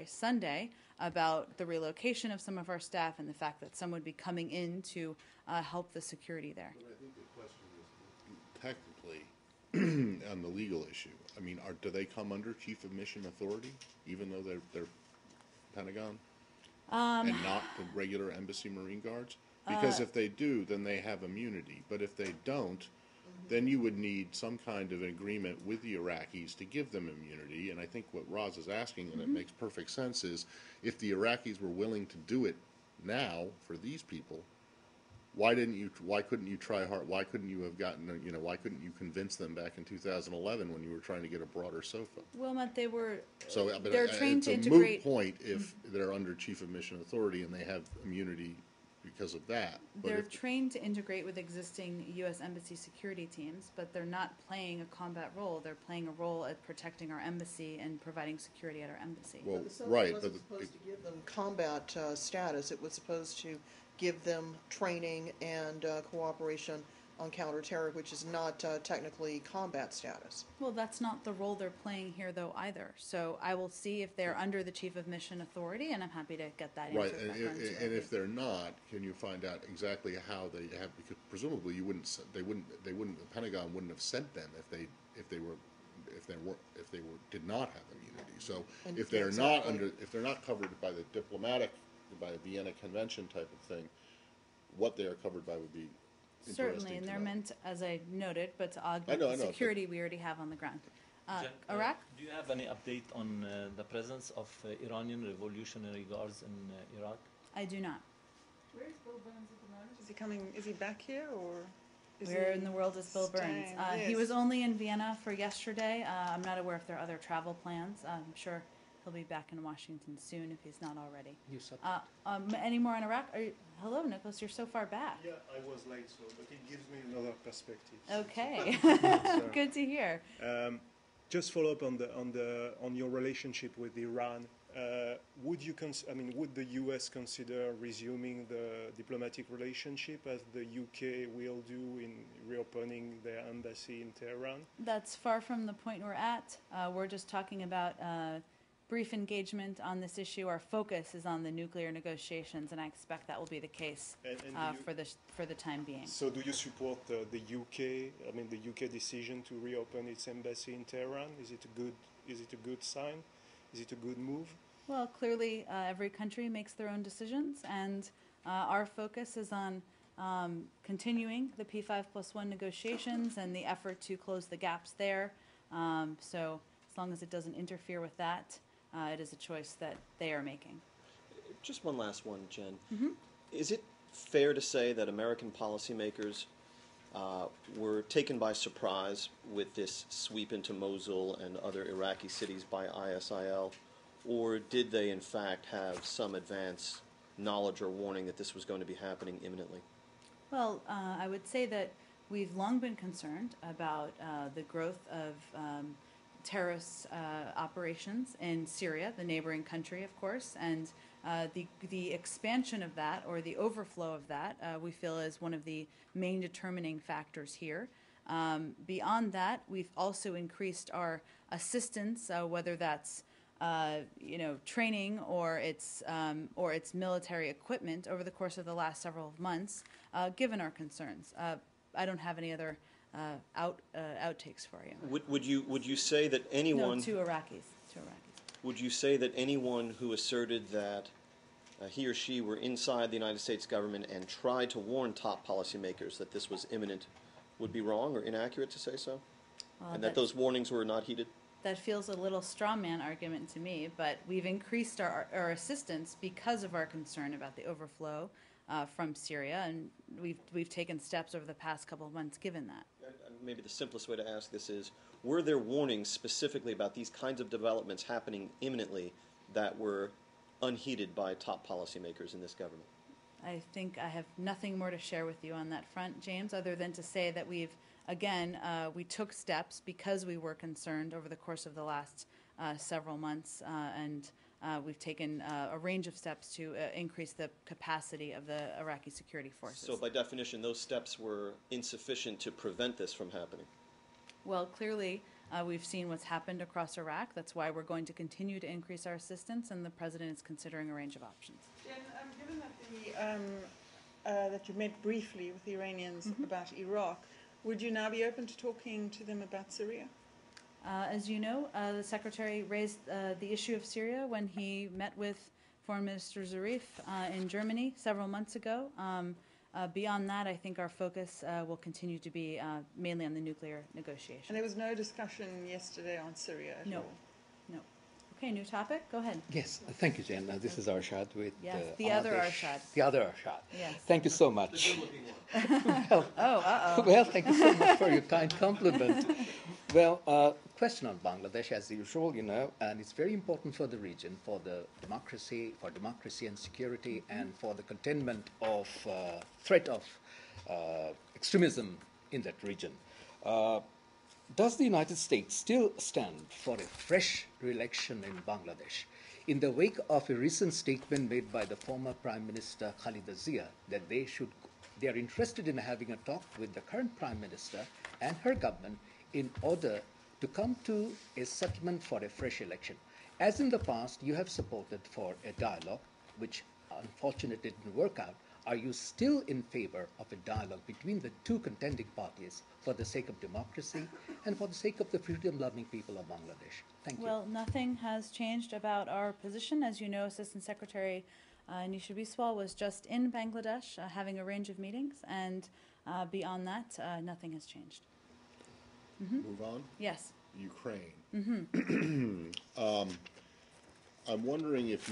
Sunday, about the relocation of some of our staff and the fact that some would be coming in to help the security there. But I think the question is technically on the legal issue. I mean, do they come under Chief of Mission Authority, even though they're Pentagon? And not the regular embassy Marine Guards? Because if they do, then they have immunity. But if they don't, then you would need some kind of an agreement with the Iraqis to give them immunity. And I think what Roz is asking, and it makes perfect sense, is if the Iraqis were willing to do it now for these people, why couldn't you try hard? Why couldn't you have gotten, why couldn't you convince them back in 2011 when you were trying to get a broader SOFA? Wilma, they're It's trained to a integrate. moot point if they're under Chief of Mission Authority and they have immunity because of that. But They're if- trained to integrate with existing U.S. Embassy security teams, but they're not playing a combat role. They're playing a role at protecting our embassy and providing security at our embassy. well, The SOFA right, wasn't but supposed to give them combat status. It was supposed to give them training and cooperation on counterterror, which is not technically combat status. Well, that's not the role they're playing here, though, either. So I will see if they're under the Chief of Mission Authority, and I'm happy to get that answer right, back and, on to and you. if they're not, can you find out exactly how they have? Because presumably the Pentagon wouldn't have sent them if they did not have immunity. So And if they're exactly. if they're not covered by the Vienna Convention type of thing, what they are covered by would be Certainly, interesting and to they're know. meant, as I noted, but to augment I the know, security we already have on the ground. Jen, Iraq? Do you have any update on the presence of Iranian Revolutionary Guards in Iraq? I do not. Where's Bill Burns at the moment? Is he coming? Is he back here or? Is Where he in the world is Bill Burns? staying? He Yes. was only in Vienna for yesterday. I'm not aware if there are other travel plans. I'm sure He'll be back in Washington soon if he's not already. You said Any more on Iraq? Hello, Nicholas. You're so far back. Yeah, I was late, but it gives me another perspective. Okay, good to hear. Just follow up on your relationship with Iran. Would the U.S. consider resuming the diplomatic relationship as the UK will do in reopening their embassy in Tehran? That's far from the point we're at. We're just talking about brief engagement on this issue. Our focus is on the nuclear negotiations, and I expect that will be the case for the time being. So, do you support the UK decision to reopen its embassy in Tehran? Is it a good sign? Is it a good move? Well, clearly, every country makes their own decisions, and our focus is on continuing the P5+1 negotiations and the effort to close the gaps there. So, as long as it doesn't interfere with that, it is a choice that they are making. Just one last one, Jen. Mm-hmm. Is it fair to say that American policymakers were taken by surprise with this sweep into Mosul and other Iraqi cities by ISIL, or did they in fact have some advance knowledge or warning that this was going to be happening imminently? Well, I would say that we've long been concerned about the growth of terrorist operations in Syria, the neighboring country, of course, and the expansion of that, or the overflow of that, we feel is one of the main determining factors here. Beyond that, we've also increased our assistance, whether that's training or its military equipment over the course of the last several months, given our concerns. I don't have any other outtakes for you. Would you say that anyone? No, two Iraqis. Would you say that anyone who asserted that he or she were inside the United States government and tried to warn top policymakers that this was imminent would be wrong or inaccurate to say so? And that those warnings were not heeded? That feels a little straw man argument to me, but we've increased our assistance because of our concern about the overflow from Syria, and we've taken steps over the past couple of months given that. Maybe the simplest way to ask this is, were there warnings specifically about these kinds of developments happening imminently that were unheeded by top policymakers in this government? I think I have nothing more to share with you on that front, James, other than to say that we took steps because we were concerned over the course of the last several months, and we've taken a range of steps to increase the capacity of the Iraqi security forces. So by definition, those steps were insufficient to prevent this from happening? Well, clearly, we've seen what's happened across Iraq. That's why we're going to continue to increase our assistance, and the President is considering a range of options. Jen, given that you met briefly with the Iranians about Iraq, would you now be open to talking to them about Syria? As you know, the Secretary raised the issue of Syria when he met with Foreign Minister Zarif in Germany several months ago. Beyond that, I think our focus will continue to be mainly on the nuclear negotiations. And there was no discussion yesterday on Syria at all? No. Okay, new topic? Go ahead. Yes, thank you, Jen. This is Arshad with the other Arshad. The other Arshad. Yes. Thank you so much. Well, well, thank you so much for your kind compliment. Well, question on Bangladesh, as usual, and it's very important for the region, for democracy and security, and for the containment of threat of extremism in that region. Does the United States still stand for a fresh re-election in Bangladesh in the wake of a recent statement made by the former Prime Minister Khalida Zia that they are interested in having a talk with the current Prime Minister and her government in order to come to a settlement for a fresh election? As in the past, you have supported for a dialogue, which unfortunately didn't work out. Are you still in favor of a dialogue between the two contending parties for the sake of democracy and for the sake of the freedom-loving people of Bangladesh? Thank you. Well, nothing has changed about our position. As you know, Assistant Secretary Nisha Biswal was just in Bangladesh having a range of meetings, and beyond that, nothing has changed. Move on? Yes. Ukraine. I'm wondering if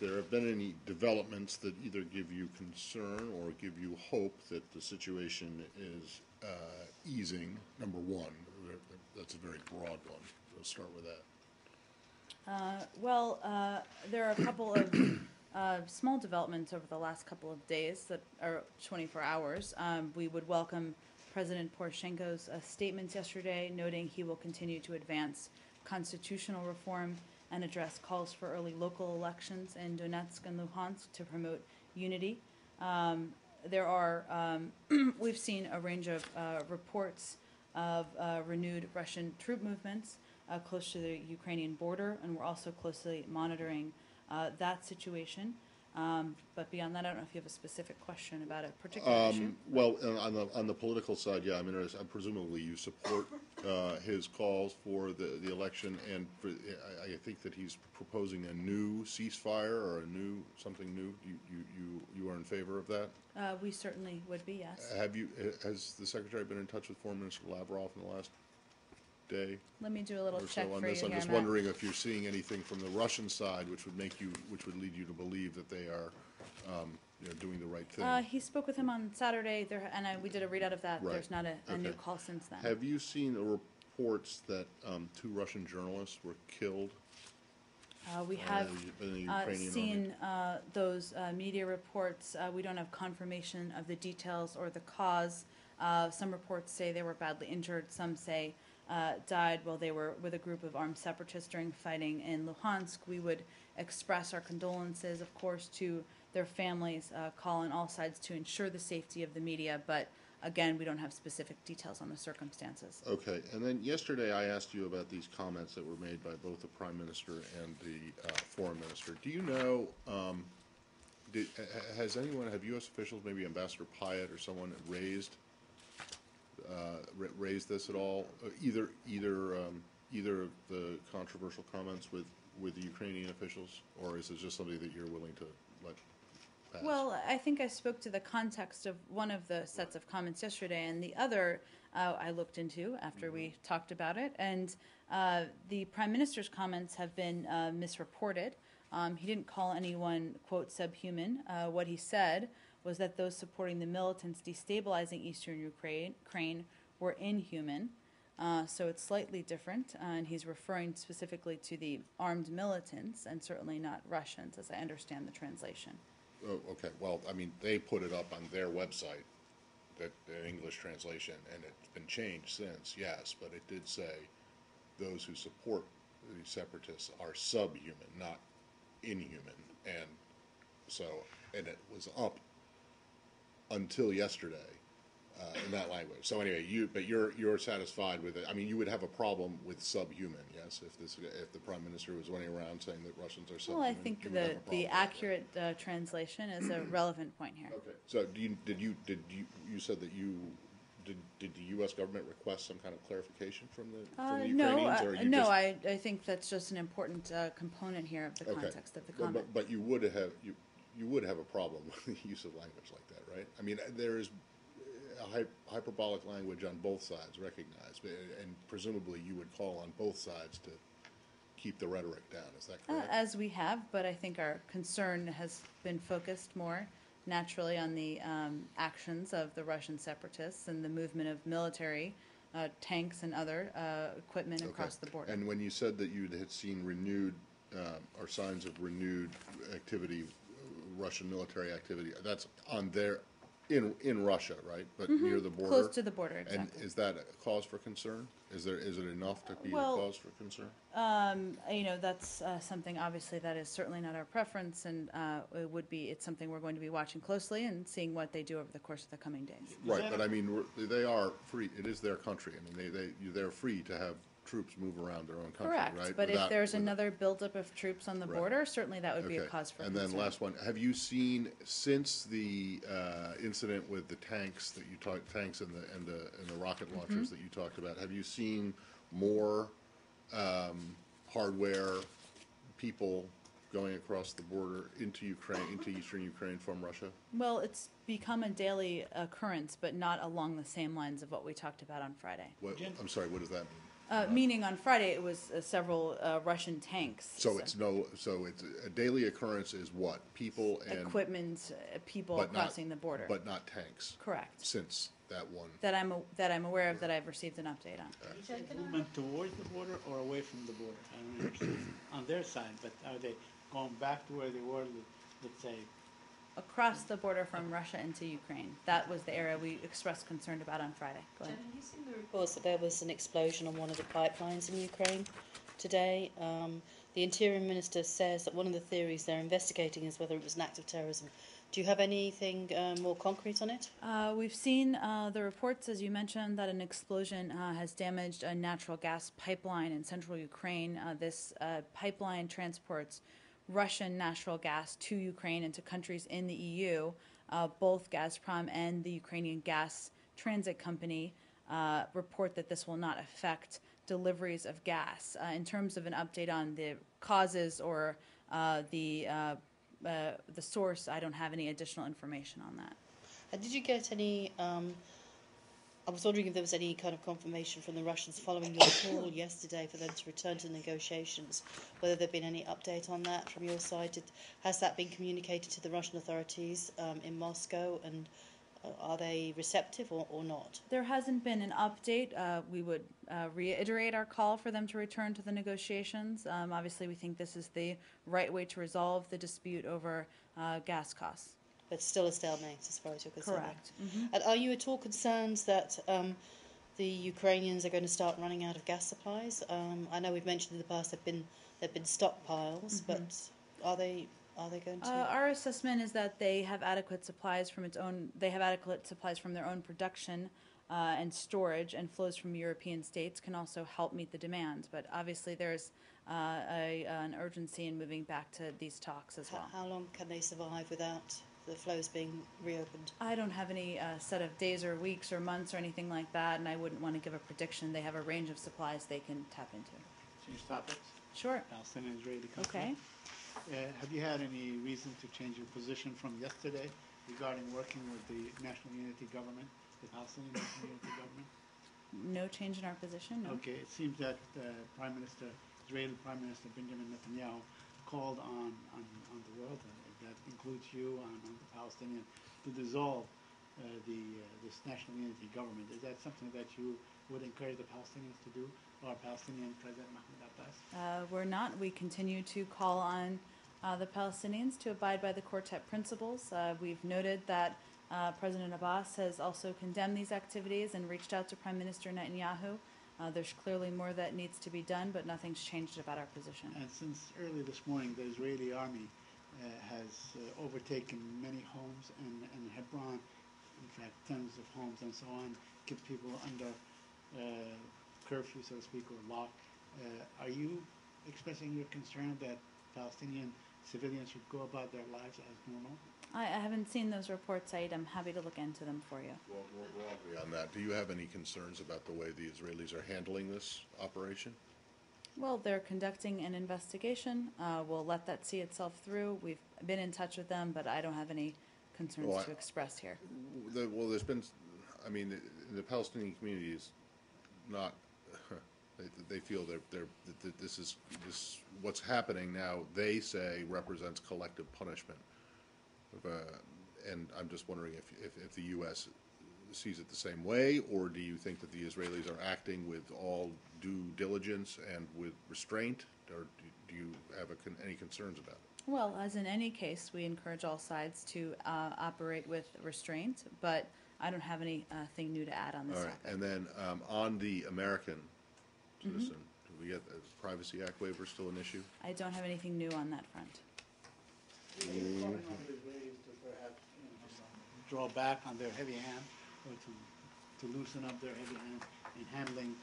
there have been any developments that either give you concern or give you hope that the situation is easing. Number one, that's It's a very broad one. We'll start with that. There are a couple of small developments over the last couple of days that are 24 hours. We would welcome President Poroshenko's statements yesterday, noting he will continue to advance constitutional reform and address calls for early local elections in Donetsk and Luhansk to promote unity. We've seen a range of reports of renewed Russian troop movements close to the Ukrainian border, and we're also closely monitoring that situation. But beyond that, I don't know if you have a specific question about a particular issue. Well, on the political side, yeah, I'm interested. Presumably, you support his calls for the election, and I think that he's proposing a new ceasefire or something new. You are in favor of that? We certainly would be, yes. Has the Secretary been in touch with Foreign Minister Lavrov in the last day? Let me do a little or check so on for this. you I'm here, just Matt. wondering if you're seeing anything from the Russian side, which would lead you to believe that they are, doing the right thing. He spoke with him on Saturday, we did a readout of that. Right. There's not a new Okay. call since then. Have you seen the reports that 2 Russian journalists were killed? We have in the Ukrainian seen those media reports. We don't have confirmation of the details or the cause. Some reports say they were badly injured. Some say died while they were with a group of armed separatists during fighting in Luhansk. We would express our condolences, of course, to their families, call on all sides to ensure the safety of the media, but again, we don't have specific details on the circumstances. Okay, and then yesterday I asked you about these comments that were made by both the Prime Minister and the Foreign Minister. Do you know, have U.S. officials, maybe Ambassador Pyatt or someone, raised this at all? Either of the controversial comments with the Ukrainian officials, or is it just something that you're willing to let pass? Well, I think I spoke to the context of one of the sets of comments yesterday, and the other I looked into after we talked about it. And the Prime Minister's comments have been misreported. He didn't call anyone, quote, subhuman. What he said was that those supporting the militants destabilizing eastern Ukraine were inhuman. So it's slightly different, and he's referring specifically to the armed militants and certainly not Russians, as I understand the translation. Oh, okay. Well, I mean, they put it up on their website, the English translation, and it's been changed since, yes, but it did say those who support the separatists are subhuman, not inhuman. And so, and it was up until yesterday in that language. So anyway, you're satisfied with it. I mean, you would have a problem with subhuman, yes, if the Prime Minister was running around saying that Russians are subhuman. Well, I think the accurate translation is a relevant point here. Okay. So you said that did the U.S. government request some kind of clarification from the Ukrainians? Or No, I think that's just an important component here of the context of the comment. But you would have a problem with the use of language like that, right? I mean, there is a hyperbolic language on both sides recognized, and presumably you would call on both sides to keep the rhetoric down. Is that correct? As we have, but I think our concern has been focused more naturally on the actions of the Russian separatists and the movement of military tanks and other equipment across the border. And when you said that you had seen renewed or signs of renewed activity, Russian military activity, that's on their in Russia, right? But near the border, close to the border, exactly. And is that a cause for concern? Is it enough to be a cause for concern? That's something obviously that is certainly not our preference, and it's something we're going to be watching closely and seeing what they do over the course of the coming days. Right, but I mean, they are free. It is their country. I mean, they're free to have troops move around their own country, Correct, right? but if there's another buildup of troops on the border, certainly that would be a cause for concern. And then last one, have you seen since the incident with the tanks that you tanks and the rocket launchers that you talked about, have you seen more hardware people going across the border into Ukraine, into eastern Ukraine from Russia? Well, it's become a daily occurrence, but not along the same lines of what we talked about on Friday. I'm sorry, what does that mean? Meaning on Friday it was several Russian tanks. So it's a daily occurrence is what? People and Equipment, people but not- crossing the border. but not tanks. Correct. Since that one. That I'm aware of, that I've received an update on. Movement towards the border or away from the border? I don't understand. On their side, but are they going back to where they were, let's say? Across the border from Russia into Ukraine. That was the area we expressed concern about on Friday. Go ahead. Have you seen the reports that there was an explosion on one of the pipelines in Ukraine today? The Interior Minister says that one of the theories they're investigating is whether it was an act of terrorism. Do you have anything more concrete on it? We've seen the reports, as you mentioned, that an explosion has damaged a natural gas pipeline in central Ukraine. This pipeline transports Russian natural gas to Ukraine and to countries in the EU. Both Gazprom and the Ukrainian Gas Transit Company report that this will not affect deliveries of gas. In terms of an update on the causes or the source, I don't have any additional information on that. Did you get any? I was wondering if there was any kind of confirmation from the Russians following your call yesterday for them to return to negotiations, whether there had been any update on that from your side. Has that been communicated to the Russian authorities in Moscow, and are they receptive or not? There hasn't been an update. We would reiterate our call for them to return to the negotiations. Obviously, we think this is the right way to resolve the dispute over gas costs. But still a stalemate as far as you're concerned. Correct. And are you at all concerned that the Ukrainians are going to start running out of gas supplies? I know we've mentioned in the past there've been stockpiles, but are they going to? Our assessment is that they have adequate supplies from its own. They have adequate supplies from their own production and storage, and flows from European states can also help meet the demand. But obviously, there's an urgency in moving back to these talks as well. How long can they survive without the flows being reopened? I don't have any set of days or weeks or months or anything like that, and I wouldn't want to give a prediction. They have a range of supplies they can tap into. Change topics? Sure. Palestinian-Israeli conflict. Okay. Have you had any reason to change your position from yesterday regarding working with the National Unity Government, the Palestinian National Unity Government? No change in our position, no. Okay, it seems that Israeli Prime Minister Benjamin Netanyahu called on the world, that includes you, on the Palestinian, to dissolve this National Unity Government. Is that something that you would encourage the Palestinians to do, or Palestinian President Mahmoud Abbas? We're not. We continue to call on the Palestinians to abide by the Quartet principles. We've noted that President Abbas has also condemned these activities and reached out to Prime Minister Netanyahu. There's clearly more that needs to be done, but nothing's changed about our position. And since early this morning, the Israeli army has overtaken many homes in Hebron, in fact, tens of homes and so on, kept people under curfew, so to speak, or lock. Are you expressing your concern that Palestinian civilians should go about their lives as normal? I haven't seen those reports, Said. I'm happy to look into them for you. Well, we'll all agree on that. Do you have any concerns about the way the Israelis are handling this operation? Well, they're conducting an investigation. We'll let that see itself through. We've been in touch with them, but I don't have any concerns to express here. Well, there's been, I mean, the Palestinian community is not. They feel that this what's happening now. They say represents collective punishment, and I'm just wondering if the U.S. sees it the same way, or do you think that the Israelis are acting with all due diligence and with restraint, or do you have any concerns about it? Well, as in any case, we encourage all sides to operate with restraint, but I don't have anything new to add on this All right, topic. and then on the American citizen, do we get the Privacy Act waiver still an issue? I don't have anything new on that front. Calling on the Israelis to perhaps draw back on their heavy hand, or to loosen up their heavy hand in handling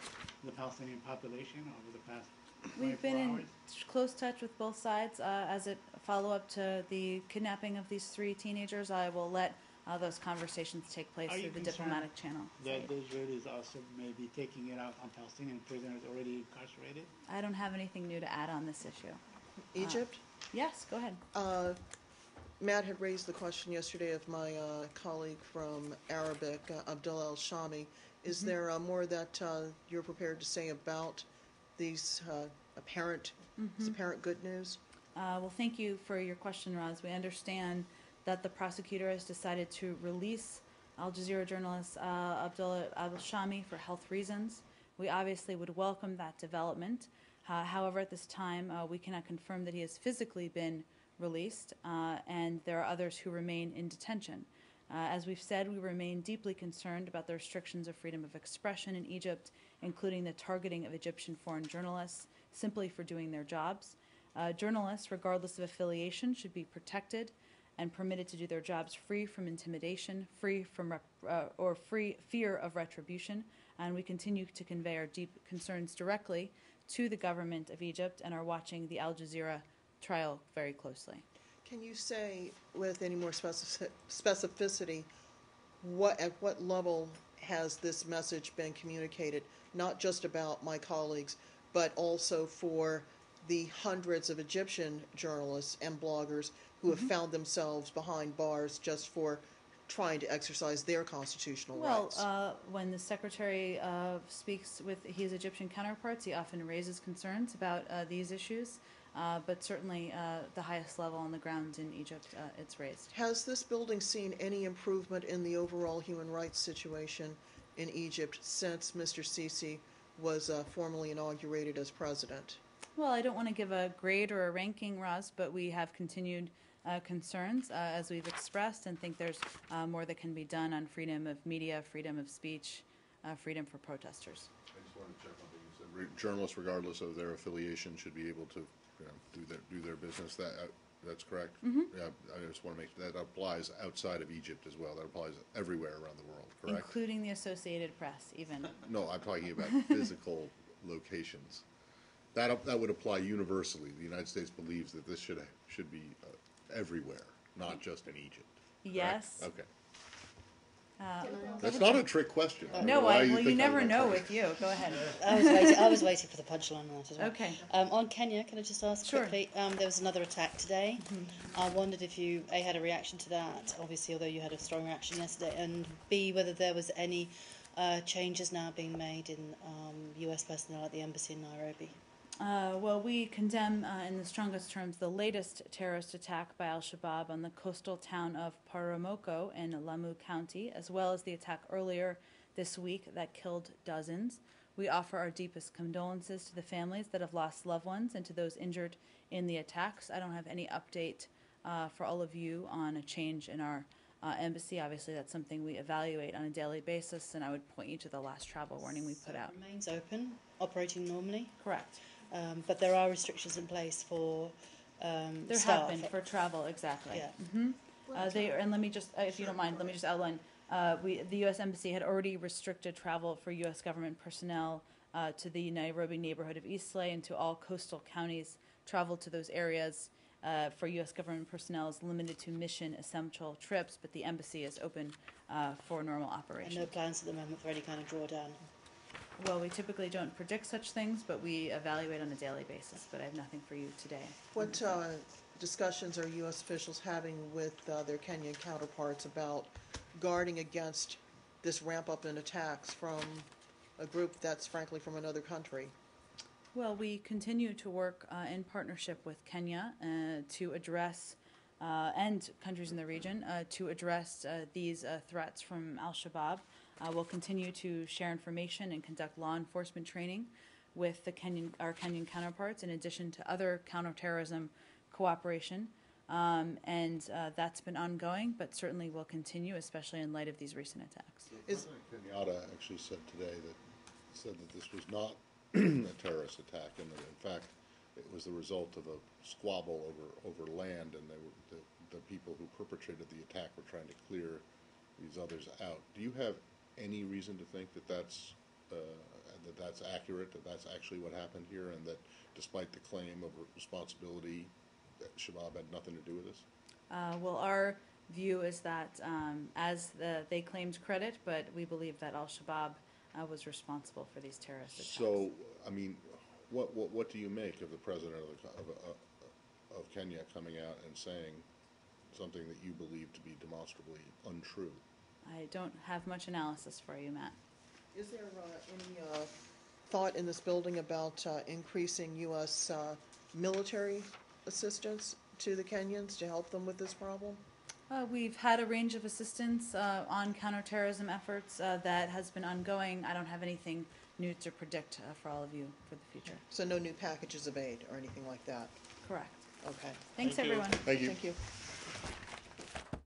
the Palestinian population over the past 24 We've been hours? in close touch with both sides. As a follow-up to the kidnapping of these 3 teenagers, I will let those conversations take place Are through you the concerned diplomatic channel. that the Israelis also may be taking it out on Palestinian prisoners already incarcerated? I don't have anything new to add on this issue. Egypt? Yes, go ahead. Matt had raised the question yesterday of my colleague from Arabic, Abdullah al-Shami, Is there more that you're prepared to say about these apparent good news? Well, thank you for your question, Roz. We understand that the prosecutor has decided to release Al Jazeera journalist Abdullah al-Shami for health reasons. We obviously would welcome that development. However, at this time, we cannot confirm that he has physically been released, and there are others who remain in detention. As we've said, we remain deeply concerned about the restrictions of freedom of expression in Egypt, including the targeting of Egyptian foreign journalists simply for doing their jobs. Journalists, regardless of affiliation, should be protected and permitted to do their jobs free from intimidation, free from fear of retribution. And we continue to convey our deep concerns directly to the government of Egypt and are watching the Al Jazeera trial very closely. Can you say with any more specificity at what level has this message been communicated, not just about my colleagues, but also for the hundreds of Egyptian journalists and bloggers who have found themselves behind bars just for trying to exercise their constitutional rights? Well, when the Secretary speaks with his Egyptian counterparts, he often raises concerns about these issues. But certainly the highest level on the ground in Egypt, it's raised. Has this building seen any improvement in the overall human rights situation in Egypt since Mr. Sisi was formally inaugurated as president? Well, I don't want to give a grade or a ranking, Roz, but we have continued concerns, as we've expressed, and think there's more that can be done on freedom of media, freedom of speech, freedom for protesters. I just wanted to check on what you said. Journalists, regardless of their affiliation, should be able to do their business. That's correct. Yeah, I just want to make that applies outside of Egypt as well. That applies everywhere around the world. Correct. Including the Associated Press, even. No, I'm talking about physical locations. That would apply universally. The United States believes that this should be everywhere, not just in Egypt. Yes. Correct? Okay. That's not a trick question. No, well, you never know with you. Go ahead. I was waiting for the punchline on that as well. Okay. On Kenya, can I just ask quickly? There was another attack today. I wondered if you, A, had a reaction to that, obviously, although you had a strong reaction yesterday, and B, whether there was any changes now being made in US personnel at the embassy in Nairobi. Well, we condemn in the strongest terms the latest terrorist attack by al-Shabaab on the coastal town of Poromoko in Lamu County, as well as the attack earlier this week that killed dozens. We offer our deepest condolences to the families that have lost loved ones and to those injured in the attacks. I don't have any update for all of you on a change in our embassy. Obviously, that's something we evaluate on a daily basis, and I would point you to the last travel warning we put out. It remains open, operating normally? Correct. But there are restrictions in place for there staff. have been for travel, exactly. Yeah. And let me just, if you don't mind, let me just outline. The U.S. Embassy had already restricted travel for U.S. government personnel to the Nairobi neighborhood of Eastleigh and to all coastal counties. Travel to those areas for U.S. government personnel is limited to mission essential trips, but the embassy is open for normal operations. And no plans at the moment for any kind of drawdown? Well, we typically don't predict such things, but we evaluate on a daily basis. But I have nothing for you today. What discussions are U.S. officials having with their Kenyan counterparts about guarding against this ramp up in attacks from a group that's frankly from another country? Well, we continue to work in partnership with Kenya to address, and countries in the region, to address these threats from al-Shabaab. We'll continue to share information and conduct law enforcement training with our Kenyan counterparts, in addition to other counterterrorism cooperation. And that's been ongoing, but certainly will continue, especially in light of these recent attacks. Kenyatta actually said today that this was not a terrorist attack, and that in fact it was the result of a squabble over land, and the people who perpetrated the attack were trying to clear these others out. Do you have any reason to think that that's accurate, that that's actually what happened here, and that despite the claim of responsibility, that Shabaab had nothing to do with this? Well, our view is that they claimed credit, but we believe that al-Shabaab was responsible for these terrorist attacks. So, I mean, what do you make of the president of Kenya coming out and saying something that you believe to be demonstrably untrue? I don't have much analysis for you, Matt. Is there any thought in this building about increasing U.S. Military assistance to the Kenyans to help them with this problem? We've had a range of assistance on counterterrorism efforts that has been ongoing. I don't have anything new to predict for all of you for the future. So no new packages of aid or anything like that? Correct. Okay. Thanks, everyone. Thank you. Thank you.